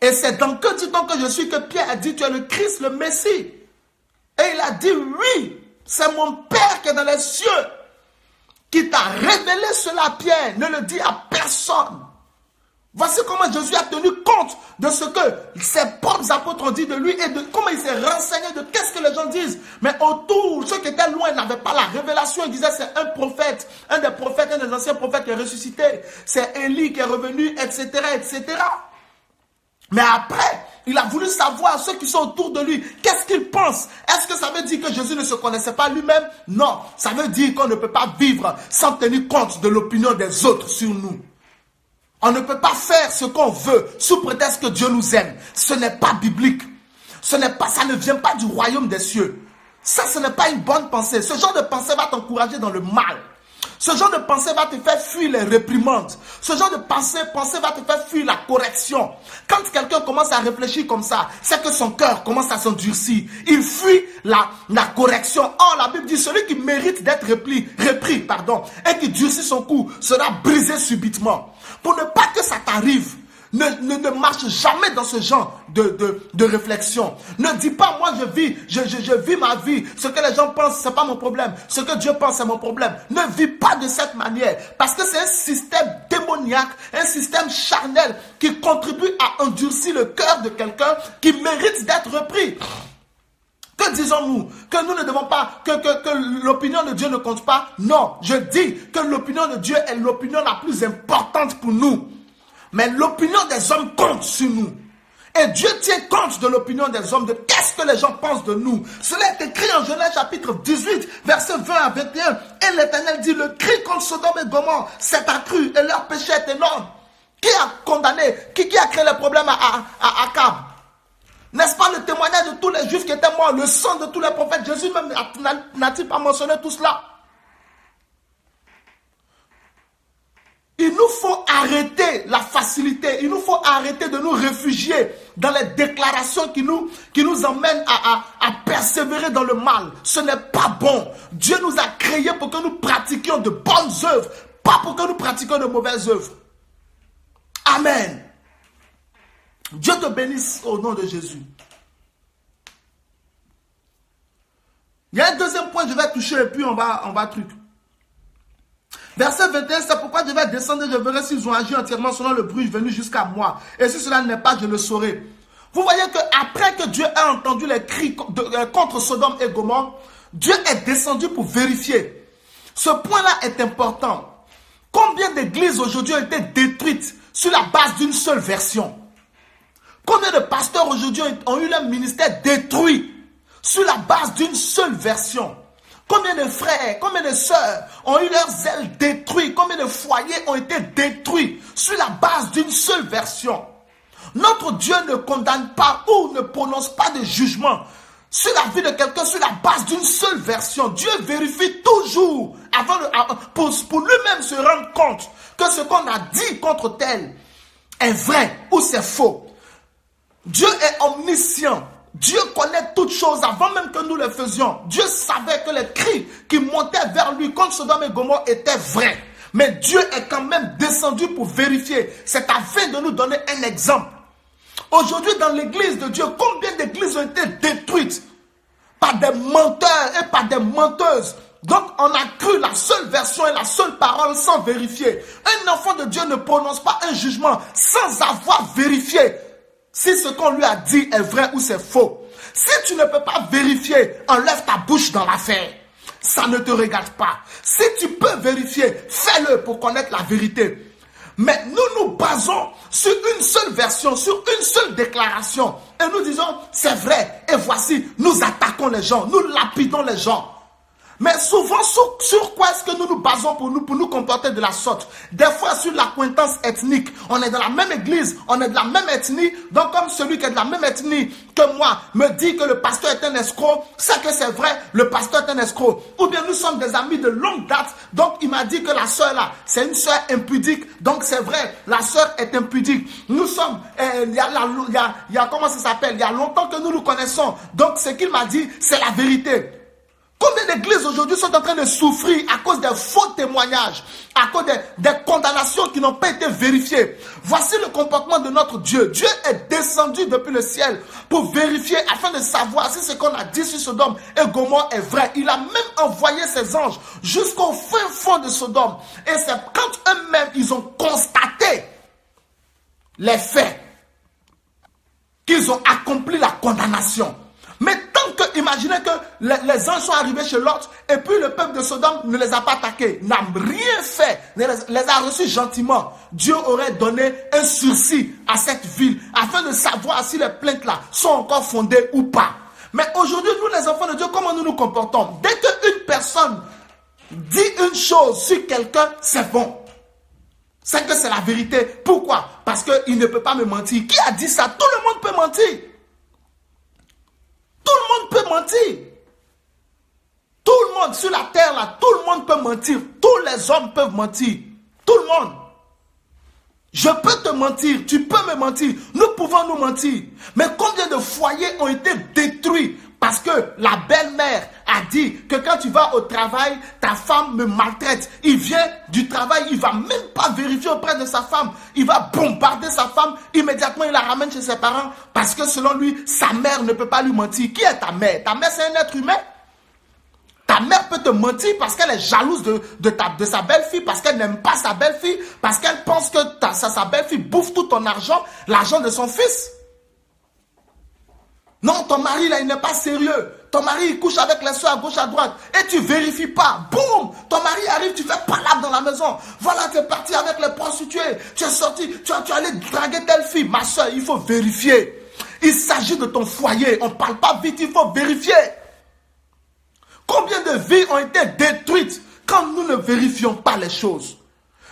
Et c'est dans que dit-on que je suis que Pierre a dit, tu es le Christ, le Messie. Et il a dit, oui, c'est mon Père qui est dans les cieux qui t'a révélé cela, Pierre. Ne le dis à personne. Voici comment Jésus a tenu compte de ce que ses propres apôtres ont dit de lui et de comment il s'est renseigné de qu'est-ce que les gens disent. Mais autour, ceux qui étaient loin n'avaient pas la révélation. Ils disaient c'est un prophète, un des anciens prophètes qui est ressuscité. C'est Élie qui est revenu, etc., etc. Mais après, il a voulu savoir ceux qui sont autour de lui, qu'est-ce qu'ils pensent. Est-ce que ça veut dire que Jésus ne se connaissait pas lui-même? Non, ça veut dire qu'on ne peut pas vivre sans tenir compte de l'opinion des autres sur nous. On ne peut pas faire ce qu'on veut sous prétexte que Dieu nous aime. Ce n'est pas biblique. Ça ne vient pas du royaume des cieux. Ça, ce n'est pas une bonne pensée. Ce genre de pensée va t'encourager dans le mal. Ce genre de pensée va te faire fuir les réprimandes. Ce genre de pensée va te faire fuir la correction. Quand quelqu'un commence à réfléchir comme ça, c'est que son cœur commence à s'endurcir. Il fuit la correction. Or, la Bible dit, celui qui mérite d'être repris, et qui durcit son cou, sera brisé subitement. Pour ne pas que ça t'arrive, ne marche jamais dans ce genre de réflexion. Ne dis pas, moi je vis ma vie. Ce que les gens pensent, ce n'est pas mon problème. Ce que Dieu pense, c'est mon problème. Ne vis pas de cette manière. Parce que c'est un système démoniaque, un système charnel qui contribue à endurcir le cœur de quelqu'un qui mérite d'être repris. Que disons-nous? Que nous ne devons pas, que l'opinion de Dieu ne compte pas? Non, je dis que l'opinion de Dieu est l'opinion la plus importante pour nous. Mais l'opinion des hommes compte sur nous. Et Dieu tient compte de l'opinion des hommes, de qu'est-ce que les gens pensent de nous. Cela est écrit en Genèse chapitre 18, versets 20 à 21. Et l'Éternel dit, le cri contre Sodome et Gomorrhe s'est accru et leur péché est énorme. Qui a condamné? Qui a créé le problème à Akab? N'est-ce pas le témoignage de tous les Juifs qui étaient morts, le sang de tous les prophètes? Jésus même n'a-t-il pas mentionné tout cela? Il nous faut arrêter la facilité. Il nous faut arrêter de nous réfugier dans les déclarations qui nous emmènent à persévérer dans le mal. Ce n'est pas bon. Dieu nous a créés pour que nous pratiquions de bonnes œuvres, pas pour que nous pratiquions de mauvaises œuvres. Amen. Dieu te bénisse au nom de Jésus. Il y a un deuxième point que je vais toucher et puis on va truc. Verset 21, c'est pourquoi je vais descendre et je verrai s'ils ont agi entièrement selon le bruit venu jusqu'à moi. Et si cela n'est pas, je le saurai. Vous voyez qu'après que Dieu a entendu les cris contre Sodome et Gomorrhe, Dieu est descendu pour vérifier. Ce point-là est important. Combien d'églises aujourd'hui ont été détruites sur la base d'une seule version? Combien de pasteurs aujourd'hui ont eu leur ministère détruit sur la base d'une seule version? Combien de frères, combien de sœurs ont eu leurs ailes détruites? Combien de foyers ont été détruits sur la base d'une seule version? Notre Dieu ne condamne pas ou ne prononce pas de jugement sur la vie de quelqu'un sur la base d'une seule version. Dieu vérifie toujours pour lui-même se rendre compte que ce qu'on a dit contre tel est vrai ou c'est faux. Dieu est omniscient. Dieu connaît toutes choses avant même que nous le faisions. Dieu savait que les cris qui montaient vers lui contre Sodome et Gomorrhe étaient vrais. Mais Dieu est quand même descendu pour vérifier. C'est afin de nous donner un exemple. Aujourd'hui, dans l'église de Dieu, combien d'églises ont été détruites par des menteurs et par des menteuses? Donc, on a cru la seule version et la seule parole sans vérifier. Un enfant de Dieu ne prononce pas un jugement sans avoir vérifié si ce qu'on lui a dit est vrai ou c'est faux. Si tu ne peux pas vérifier, enlève ta bouche dans l'affaire. Ça ne te regarde pas. Si tu peux vérifier, fais-le pour connaître la vérité. Mais nous nous basons sur une seule version, sur une seule déclaration. Et nous disons, c'est vrai. Et voici, nous attaquons les gens, nous lapidons les gens. Mais souvent, sur quoi est-ce que nous nous basons pour nous comporter de la sorte? Des fois, sur l'acquaintance ethnique. On est dans la même église, on est de la même ethnie. Donc, comme celui qui est de la même ethnie que moi me dit que le pasteur est un escroc, c'est que c'est vrai, le pasteur est un escroc. Ou bien nous sommes des amis de longue date. Donc, il m'a dit que la sœur là, c'est une sœur impudique. Donc, c'est vrai, la sœur est impudique. Nous sommes, il y a comment ça s'appelle? Il y a longtemps que nous nous connaissons. Donc, ce qu'il m'a dit, c'est la vérité. Combien d'églises aujourd'hui sont en train de souffrir à cause des faux témoignages, à cause des condamnations qui n'ont pas été vérifiées? Voici le comportement de notre Dieu. Dieu est descendu depuis le ciel pour vérifier afin de savoir si ce qu'on a dit sur Sodome et Gomorrhe est vrai. Il a même envoyé ses anges jusqu'au fin fond de Sodome. Et c'est quand eux-mêmes ils ont constaté les faits qu'ils ont accompli la condamnation. Mais tant que, imaginez que les anges sont arrivés chez Lot et puis le peuple de Sodome ne les a pas attaqués, n'a rien fait, les a reçus gentiment. Dieu aurait donné un sursis à cette ville afin de savoir si les plaintes là sont encore fondées ou pas. Mais aujourd'hui, nous les enfants de Dieu, comment nous nous comportons? Dès qu'une personne dit une chose sur quelqu'un, c'est bon. C'est que c'est la vérité. Pourquoi? Parce qu'il ne peut pas me mentir. Qui a dit ça? Tout le monde peut mentir. Tout le monde peut mentir. Tout le monde sur la terre là, tout le monde peut mentir. Tous les hommes peuvent mentir. Tout le monde. Je peux te mentir, tu peux me mentir. Nous pouvons nous mentir. Mais combien de foyers ont été détruits parce que la belle-mère a dit que quand tu vas au travail, ta femme me maltraite. Il vient du travail, il ne va même pas vérifier auprès de sa femme. Il va bombarder sa femme. Immédiatement, il la ramène chez ses parents parce que selon lui, sa mère ne peut pas lui mentir. Qui est ta mère? Ta mère, c'est un être humain. Ta mère peut te mentir parce qu'elle est jalouse de sa belle-fille, parce qu'elle n'aime pas sa belle-fille, parce qu'elle pense que sa belle-fille bouffe tout ton argent, l'argent de son fils. Non, ton mari, là, il n'est pas sérieux. Ton mari, il couche avec les soeurs à gauche, à droite. Et tu ne vérifies pas. Boum! Ton mari arrive, tu fais palabre dans la maison. Voilà, tu es parti avec les prostituées. Tu es sorti, tu es allé draguer telle fille. Ma soeur, il faut vérifier. Il s'agit de ton foyer. On ne parle pas vite, il faut vérifier. Combien de vies ont été détruites quand nous ne vérifions pas les choses?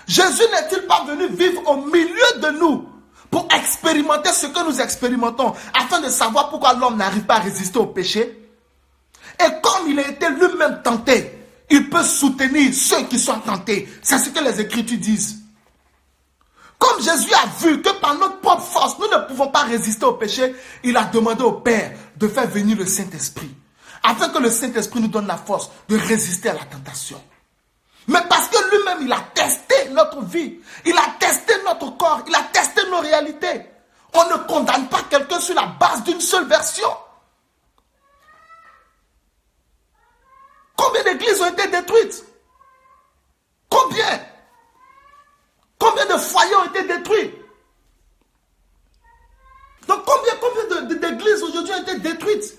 Jésus n'est-il pas venu vivre au milieu de nous pour expérimenter ce que nous expérimentons, afin de savoir pourquoi l'homme n'arrive pas à résister au péché? Et comme il a été lui-même tenté, il peut soutenir ceux qui sont tentés. C'est ce que les Écritures disent. Comme Jésus a vu que par notre propre force, nous ne pouvons pas résister au péché, il a demandé au Père de faire venir le Saint-Esprit, afin que le Saint-Esprit nous donne la force de résister à la tentation. Mais parce que lui-même, il a testé notre vie, il a testé notre corps, il a testé nos réalités. On ne condamne pas quelqu'un sur la base d'une seule version. Combien d'églises ont été détruites? Combien de foyers ont été détruits? Donc combien d'églises aujourd'hui ont été détruites?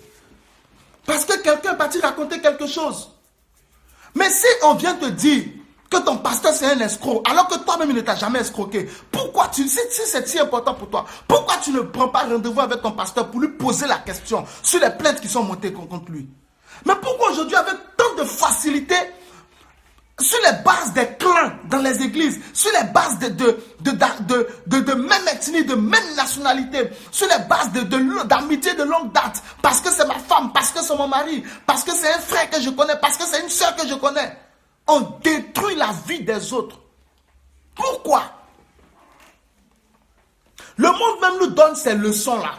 Parce que quelqu'un est parti raconter quelque chose. Mais si on vient te dire que ton pasteur c'est un escroc, alors que toi-même il ne t'a jamais escroqué, pourquoi si c'est si important pour toi, pourquoi tu ne prends pas rendez-vous avec ton pasteur pour lui poser la question sur les plaintes qui sont montées contre lui? Mais pourquoi aujourd'hui avec tant de facilité, sur les bases des clans dans les églises, sur les bases de même ethnie, de même nationalité, sur les bases d'amitié de longue date, parce que c'est ma femme, parce que c'est mon mari, parce que c'est un frère que je connais, parce que c'est une soeur que je connais, on détruit la vie des autres. Pourquoi? Le monde même nous donne ces leçons-là.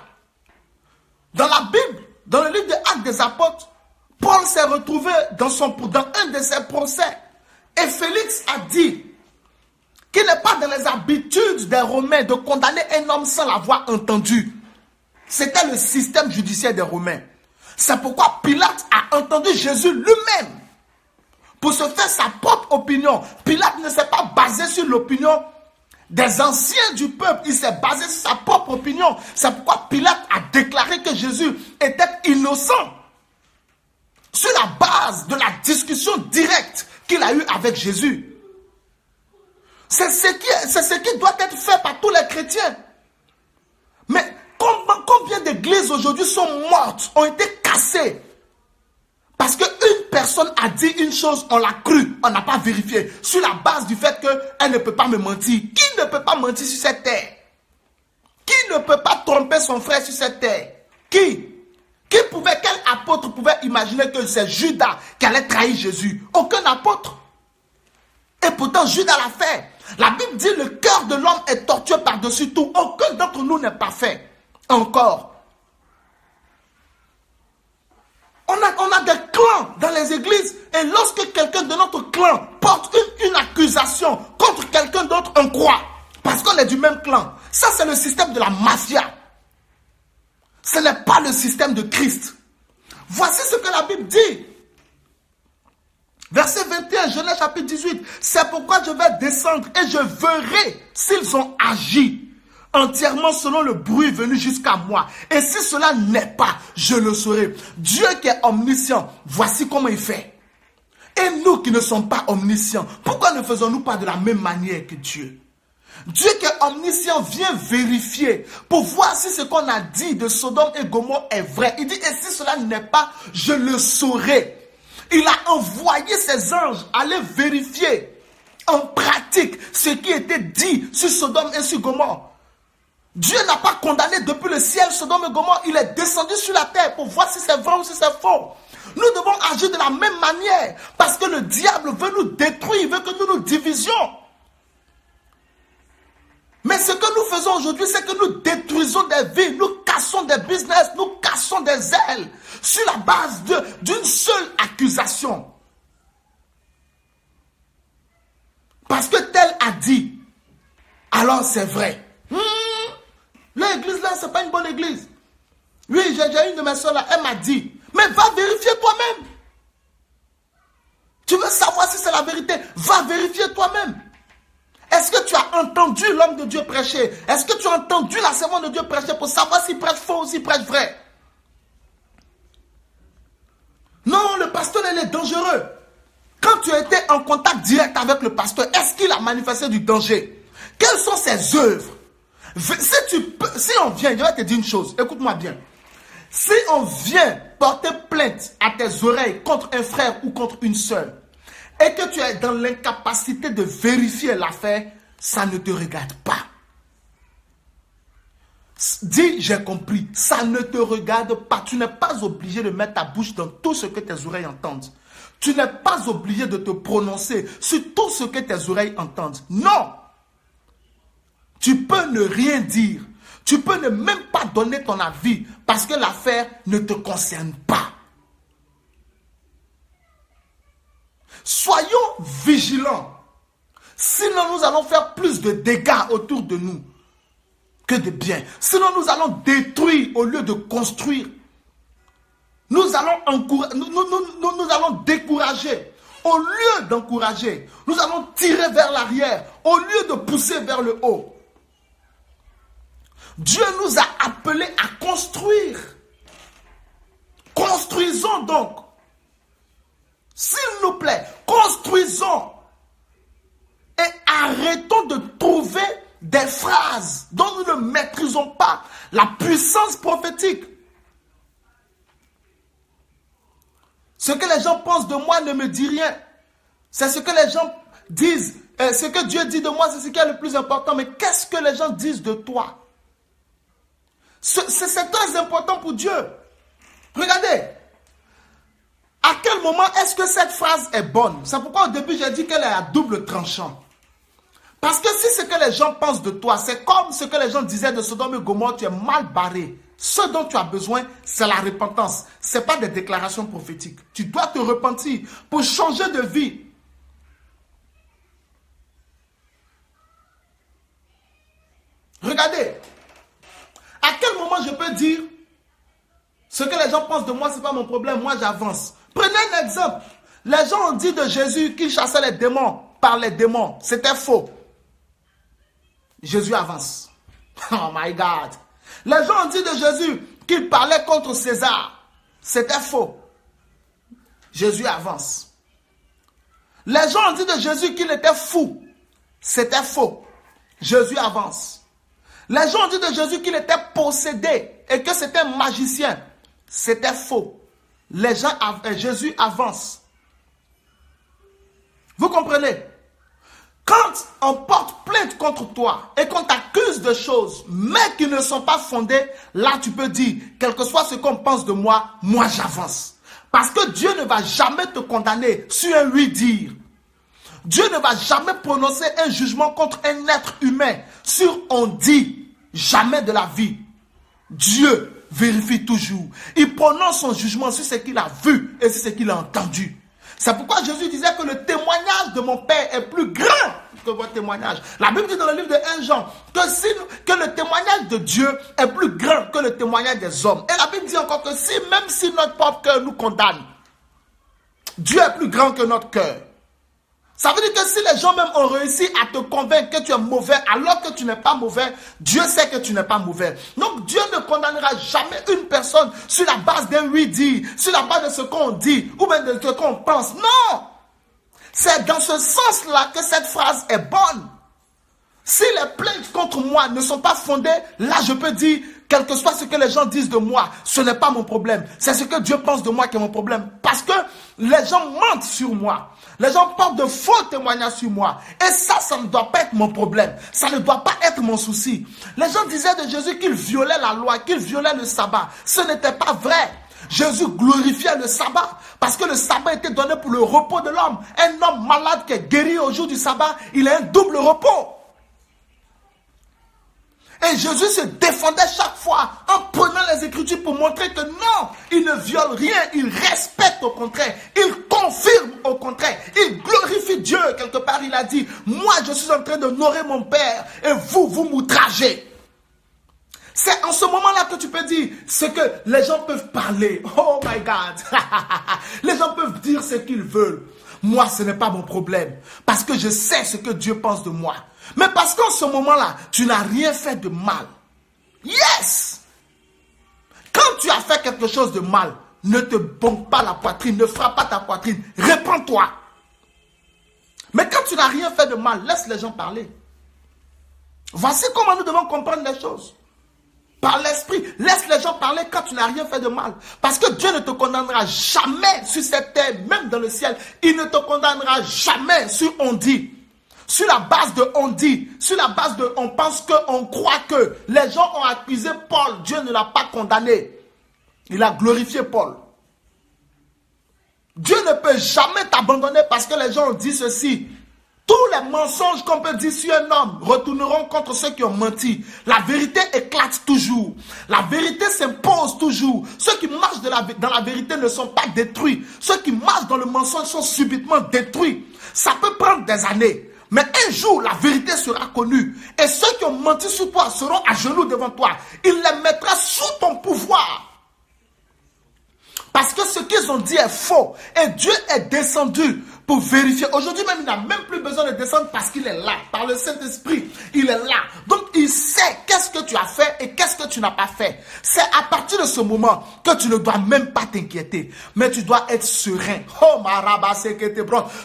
Dans la Bible, dans le livre des Actes des Apôtres, Paul s'est retrouvé dans un de ses procès. Et Félix a dit qu'il n'est pas dans les habitudes des Romains de condamner un homme sans l'avoir entendu. C'était le système judiciaire des Romains. C'est pourquoi Pilate a entendu Jésus lui-même pour se faire sa propre opinion. Pilate ne s'est pas basé sur l'opinion des anciens du peuple. Il s'est basé sur sa propre opinion. C'est pourquoi Pilate a déclaré que Jésus était innocent. Sur la base de la discussion directe qu'il a eue avec Jésus. C'est ce qui doit être fait par tous les chrétiens. Mais combien d'églises aujourd'hui sont mortes, ont été cassées? Parce qu'une personne a dit une chose, on l'a cru, on n'a pas vérifié. Sur la base du fait qu'elle ne peut pas me mentir. Qui ne peut pas mentir sur cette terre? Qui ne peut pas tromper son frère sur cette terre? Quel apôtre pouvait imaginer que c'est Judas qui allait trahir Jésus? Aucun apôtre. Et pourtant, Judas l'a fait. La Bible dit le cœur de l'homme est tortueux par-dessus tout. Aucun d'entre nous n'est parfait. Encore. On a des clans dans les églises. Et lorsque quelqu'un de notre clan porte une accusation contre quelqu'un d'autre, on croit. Parce qu'on est du même clan. Ça, c'est le système de la mafia. Ce n'est pas le système de Christ. Voici ce que la Bible dit. Verset 21, Genèse chapitre 18. C'est pourquoi je vais descendre et je verrai s'ils ont agi entièrement selon le bruit venu jusqu'à moi. Et si cela n'est pas, je le saurai. Dieu qui est omniscient, voici comment il fait. Et nous qui ne sommes pas omniscients, pourquoi ne faisons-nous pas de la même manière que Dieu? Dieu qui est omniscient vient vérifier pour voir si ce qu'on a dit de Sodome et Gomorrhe est vrai. Il dit, et si cela n'est pas, je le saurai. Il a envoyé ses anges aller vérifier en pratique ce qui était dit sur Sodome et sur Gomorrhe. Dieu n'a pas condamné depuis le ciel Sodome et Gomorrhe. Il est descendu sur la terre pour voir si c'est vrai ou si c'est faux. Nous devons agir de la même manière parce que le diable veut nous détruire, il veut que nous nous divisions. Mais ce que nous faisons aujourd'hui, c'est que nous détruisons des vies, nous cassons des business, nous cassons des ailes sur la base d'une seule accusation. Parce que tel a dit, alors c'est vrai. L'église là, c'est pas une bonne église. Oui, j'ai une de mes soeurs là, elle m'a dit, mais va vérifier toi-même. Tu veux savoir si c'est la vérité, va vérifier toi-même. Est-ce que tu as entendu l'homme de Dieu prêcher? Est-ce que tu as entendu la servante de Dieu prêcher pour savoir s'il prêche faux ou s'il prêche vrai? Non, le pasteur, il est dangereux. Quand tu as été en contact direct avec le pasteur, est-ce qu'il a manifesté du danger? Quelles sont ses œuvres? Si on vient, je vais te dire une chose, écoute-moi bien. Si on vient porter plainte à tes oreilles contre un frère ou contre une soeur, et que tu es dans l'incapacité de vérifier l'affaire, ça ne te regarde pas. Dis, j'ai compris, ça ne te regarde pas. Tu n'es pas obligé de mettre ta bouche dans tout ce que tes oreilles entendent. Tu n'es pas obligé de te prononcer sur tout ce que tes oreilles entendent. Non! Tu peux ne rien dire. Tu peux ne même pas donner ton avis parce que l'affaire ne te concerne pas. Soyons vigilants. Sinon, nous allons faire plus de dégâts autour de nous que de bien. Sinon, nous allons détruire au lieu de construire. Nous allons décourager Au lieu d'encourager, nous allons tirer vers l'arrière, au lieu de pousser vers le haut. Dieu nous a appelés à construire. Construisons donc. S'il nous plaît, construisons. Et arrêtons de trouver des phrases dont nous ne maîtrisons pas la puissance prophétique. Ce que les gens pensent de moi ne me dit rien. C'est ce que les gens disent. Ce que Dieu dit de moi, c'est ce qui est le plus important. Mais qu'est-ce que les gens disent de toi? C'est très important pour Dieu. Regardez. À quel moment est-ce que cette phrase est bonne? C'est pourquoi au début j'ai dit qu'elle est à double tranchant. Parce que si ce que les gens pensent de toi, c'est comme ce que les gens disaient de Sodome et Gomorrhe, tu es mal barré. Ce dont tu as besoin, c'est la repentance. Ce n'est pas des déclarations prophétiques. Tu dois te repentir pour changer de vie. Regardez. À quel moment je peux dire ce que les gens pensent de moi, ce n'est pas mon problème, moi j'avance. Prenez un exemple. Les gens ont dit de Jésus qu'il chassait les démons par les démons. C'était faux. Jésus avance. Oh my God. Les gens ont dit de Jésus qu'il parlait contre César. C'était faux. Jésus avance. Les gens ont dit de Jésus qu'il était fou. C'était faux. Jésus avance. Les gens ont dit de Jésus qu'il était possédé et que c'était un magicien. C'était faux. Jésus avance. Vous comprenez? Quand on porte plainte contre toi et qu'on t'accuse de choses, mais qui ne sont pas fondées, là tu peux dire, quel que soit ce qu'on pense de moi, moi j'avance. Parce que Dieu ne va jamais te condamner sur un oui-dire. Dieu ne va jamais prononcer un jugement contre un être humain sur on dit, jamais de la vie. Dieu vérifie toujours. Il prononce son jugement sur ce qu'il a vu et sur ce qu'il a entendu. C'est pourquoi Jésus disait que le témoignage de mon Père est plus grand que votre témoignage. La Bible dit dans le livre de 1 Jean que le témoignage de Dieu est plus grand que le témoignage des hommes. Et la Bible dit encore que même si notre propre cœur nous condamne, Dieu est plus grand que notre cœur. Ça veut dire que si les gens même ont réussi à te convaincre que tu es mauvais alors que tu n'es pas mauvais, Dieu sait que tu n'es pas mauvais. Donc Dieu ne condamnera jamais une personne sur la base d'un oui-dire, sur la base de ce qu'on dit ou même de ce qu'on pense. Non! C'est dans ce sens-là que cette phrase est bonne. Si les plaintes contre moi ne sont pas fondées, là je peux dire, quel que soit ce que les gens disent de moi, ce n'est pas mon problème. C'est ce que Dieu pense de moi qui est mon problème. Parce que les gens mentent sur moi. Les gens portent de faux témoignages sur moi. Et ça ne doit pas être mon problème. Ça ne doit pas être mon souci. Les gens disaient de Jésus qu'il violait la loi, qu'il violait le sabbat. Ce n'était pas vrai. Jésus glorifiait le sabbat parce que le sabbat était donné pour le repos de l'homme. Un homme malade qui est guéri au jour du sabbat, il a un double repos. Et Jésus se défendait chaque fois en prenant les Écritures pour montrer que non, il ne viole rien, il respecte au contraire, il confirme au contraire, il glorifie Dieu. Quelque part, il a dit, moi je suis en train d'honorer mon Père et vous m'outragez. C'est en ce moment-là que tu peux dire ce que les gens peuvent parler. Oh my God. Les gens peuvent dire ce qu'ils veulent. Moi, ce n'est pas mon problème. Parce que je sais ce que Dieu pense de moi. Mais parce qu'en ce moment-là, tu n'as rien fait de mal. Yes! Quand tu as fait quelque chose de mal, ne te bombe pas la poitrine, ne frappe pas ta poitrine. Répands-toi. Mais quand tu n'as rien fait de mal, laisse les gens parler. Voici comment nous devons comprendre les choses. Par l'esprit, laisse les gens parler quand tu n'as rien fait de mal. Parce que Dieu ne te condamnera jamais sur cette terre, même dans le ciel. Il ne te condamnera jamais sur on dit. Sur la base de on dit, sur la base de on pense que, on croit que. Les gens ont accusé Paul, Dieu ne l'a pas condamné. Il a glorifié Paul. Dieu ne peut jamais t'abandonner parce que les gens ont dit ceci. Tous les mensonges qu'on peut dire sur un homme retourneront contre ceux qui ont menti. La vérité éclate toujours. La vérité s'impose toujours. Ceux qui marchent dans la vérité ne sont pas détruits. Ceux qui marchent dans le mensonge sont subitement détruits. Ça peut prendre des années. Mais un jour, la vérité sera connue. Et ceux qui ont menti sur toi seront à genoux devant toi. Il les mettra sous ton pouvoir. Parce que ce qu'ils ont dit est faux. Et Dieu est descendu pour vérifier. Aujourd'hui même, il n'a même plus besoin de descendre parce qu'il est là. Par le Saint-Esprit, il est là. Donc, il sait qu'est-ce que tu as fait et qu'est-ce que tu n'as pas fait. C'est à partir de ce moment que tu ne dois même pas t'inquiéter. Mais tu dois être serein. Oh,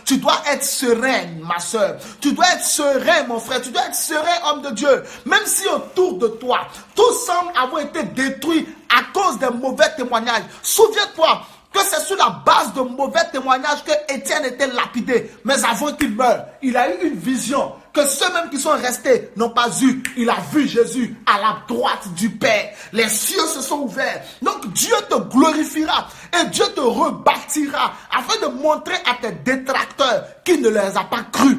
tu dois être serein, ma soeur. Tu dois être serein, mon frère. Tu dois être serein, homme de Dieu. Même si autour de toi, tout semble avoir été détruit à cause des mauvais témoignages. Souviens-toi que c'est sur la base de mauvais témoignages que Étienne était lapidé. Mais avant qu'il meure, il a eu une vision que ceux-mêmes qui sont restés n'ont pas eu. Il a vu Jésus à la droite du Père. Les cieux se sont ouverts. Donc Dieu te glorifiera et Dieu te rebâtira afin de montrer à tes détracteurs qu'il ne les a pas crus.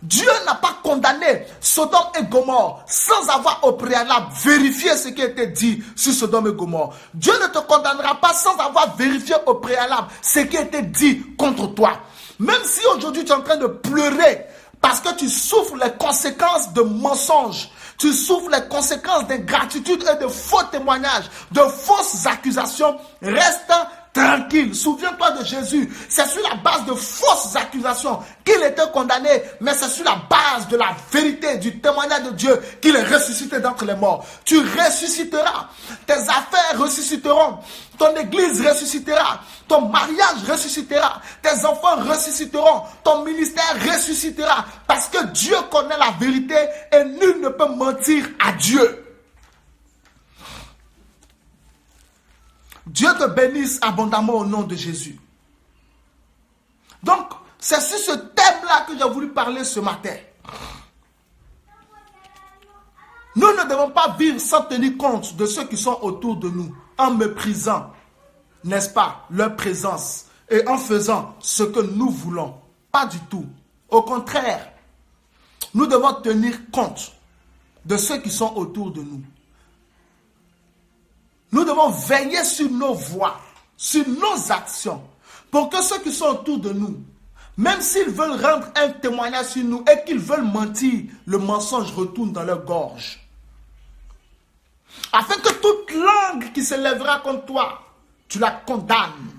Dieu n'a pas condamné Sodome et Gomorrhe sans avoir au préalable vérifié ce qui était dit sur Sodome et Gomorrhe. Dieu ne te condamnera pas sans avoir vérifié au préalable ce qui était dit contre toi. Même si aujourd'hui tu es en train de pleurer parce que tu souffres les conséquences de mensonges, tu souffres les conséquences d'ingratitude et de faux témoignages, de fausses accusations, reste tranquille. Souviens-toi de Jésus. C'est sur la base de fausses accusations qu'il était condamné, mais c'est sur la base de la vérité, du témoignage de Dieu qu'il est ressuscité d'entre les morts. Tu ressusciteras. Tes affaires ressusciteront. Ton église ressuscitera. Ton mariage ressuscitera. Tes enfants ressusciteront. Ton ministère ressuscitera. Parce que Dieu connaît la vérité et nul ne peut mentir à Dieu. Dieu te bénisse abondamment au nom de Jésus. Donc, c'est sur ce thème-là que j'ai voulu parler ce matin. Nous ne devons pas vivre sans tenir compte de ceux qui sont autour de nous, en méprisant, n'est-ce pas, leur présence et en faisant ce que nous voulons. Pas du tout. Au contraire, nous devons tenir compte de ceux qui sont autour de nous. Nous devons veiller sur nos voix, sur nos actions, pour que ceux qui sont autour de nous, même s'ils veulent rendre un témoignage sur nous et qu'ils veulent mentir, le mensonge retourne dans leur gorge. Afin que toute langue qui se lèvera contre toi, tu la condamnes.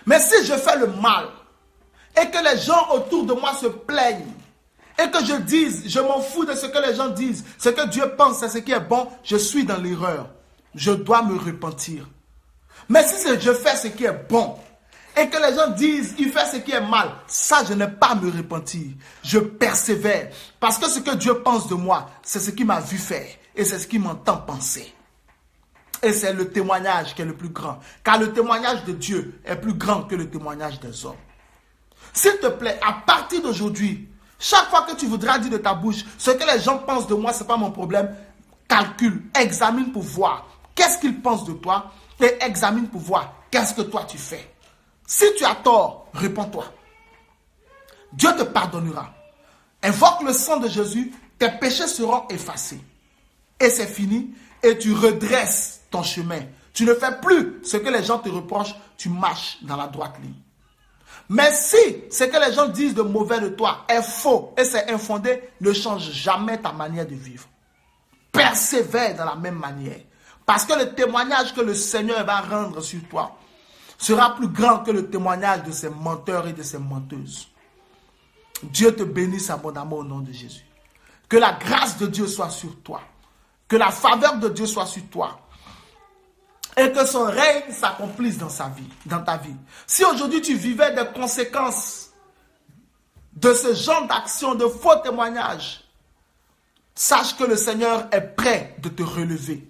Mais si je fais le mal et que les gens autour de moi se plaignent, et que je dise, je m'en fous de ce que les gens disent, ce que Dieu pense, c'est ce qui est bon, je suis dans l'erreur. Je dois me repentir. Mais si je fais ce qui est bon, et que les gens disent, il fait ce qui est mal, ça, je n'ai pas à me repentir. Je persévère. Parce que ce que Dieu pense de moi, c'est ce qu'il m'a vu faire. Et c'est ce qu'il m'entend penser. Et c'est le témoignage qui est le plus grand. Car le témoignage de Dieu est plus grand que le témoignage des hommes. S'il te plaît, à partir d'aujourd'hui, chaque fois que tu voudras dire de ta bouche, ce que les gens pensent de moi, ce n'est pas mon problème, calcule, examine pour voir qu'est-ce qu'ils pensent de toi et examine pour voir qu'est-ce que toi tu fais. Si tu as tort, réponds-toi. Dieu te pardonnera. Invoque le sang de Jésus, tes péchés seront effacés. Et c'est fini, et tu redresses ton chemin. Tu ne fais plus ce que les gens te reprochent, tu marches dans la droite ligne. Mais si ce que les gens disent de mauvais de toi est faux et c'est infondé, ne change jamais ta manière de vivre. Persévère dans la même manière. Parce que le témoignage que le Seigneur va rendre sur toi sera plus grand que le témoignage de ces menteurs et de ces menteuses. Dieu te bénisse abondamment au nom de Jésus. Que la grâce de Dieu soit sur toi. Que la faveur de Dieu soit sur toi. Et que son règne s'accomplisse dans ta vie. Si aujourd'hui tu vivais des conséquences de ce genre d'action, de faux témoignages, sache que le Seigneur est prêt de te relever.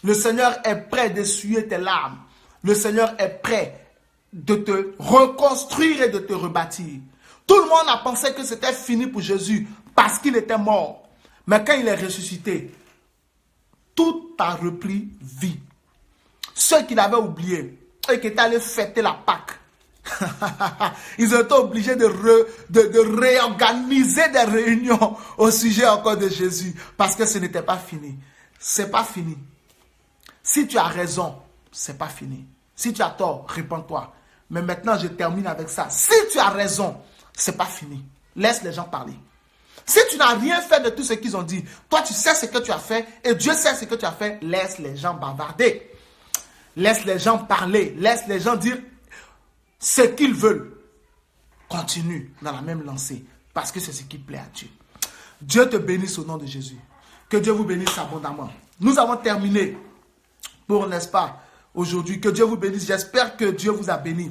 Le Seigneur est prêt d'essuyer tes larmes. Le Seigneur est prêt de te reconstruire et de te rebâtir. Tout le monde a pensé que c'était fini pour Jésus parce qu'il était mort. Mais quand il est ressuscité, tout a repris vie. Ceux qui l'avaient oublié et qui étaient allés fêter la Pâque, ils étaient obligés de réorganiser des réunions au sujet encore de Jésus parce que ce n'était pas fini. Ce n'est pas fini. Si tu as raison, ce n'est pas fini. Si tu as tort, réponds-toi. Mais maintenant, je termine avec ça. Si tu as raison, ce n'est pas fini. Laisse les gens parler. Si tu n'as rien fait de tout ce qu'ils ont dit, toi tu sais ce que tu as fait et Dieu sait ce que tu as fait, laisse les gens bavarder. Laisse les gens parler. Laisse les gens dire ce qu'ils veulent. Continue dans la même lancée. Parce que c'est ce qui plaît à Dieu. Dieu te bénisse au nom de Jésus. Que Dieu vous bénisse abondamment. Nous avons terminé pour, n'est-ce pas, aujourd'hui. Que Dieu vous bénisse. J'espère que Dieu vous a béni.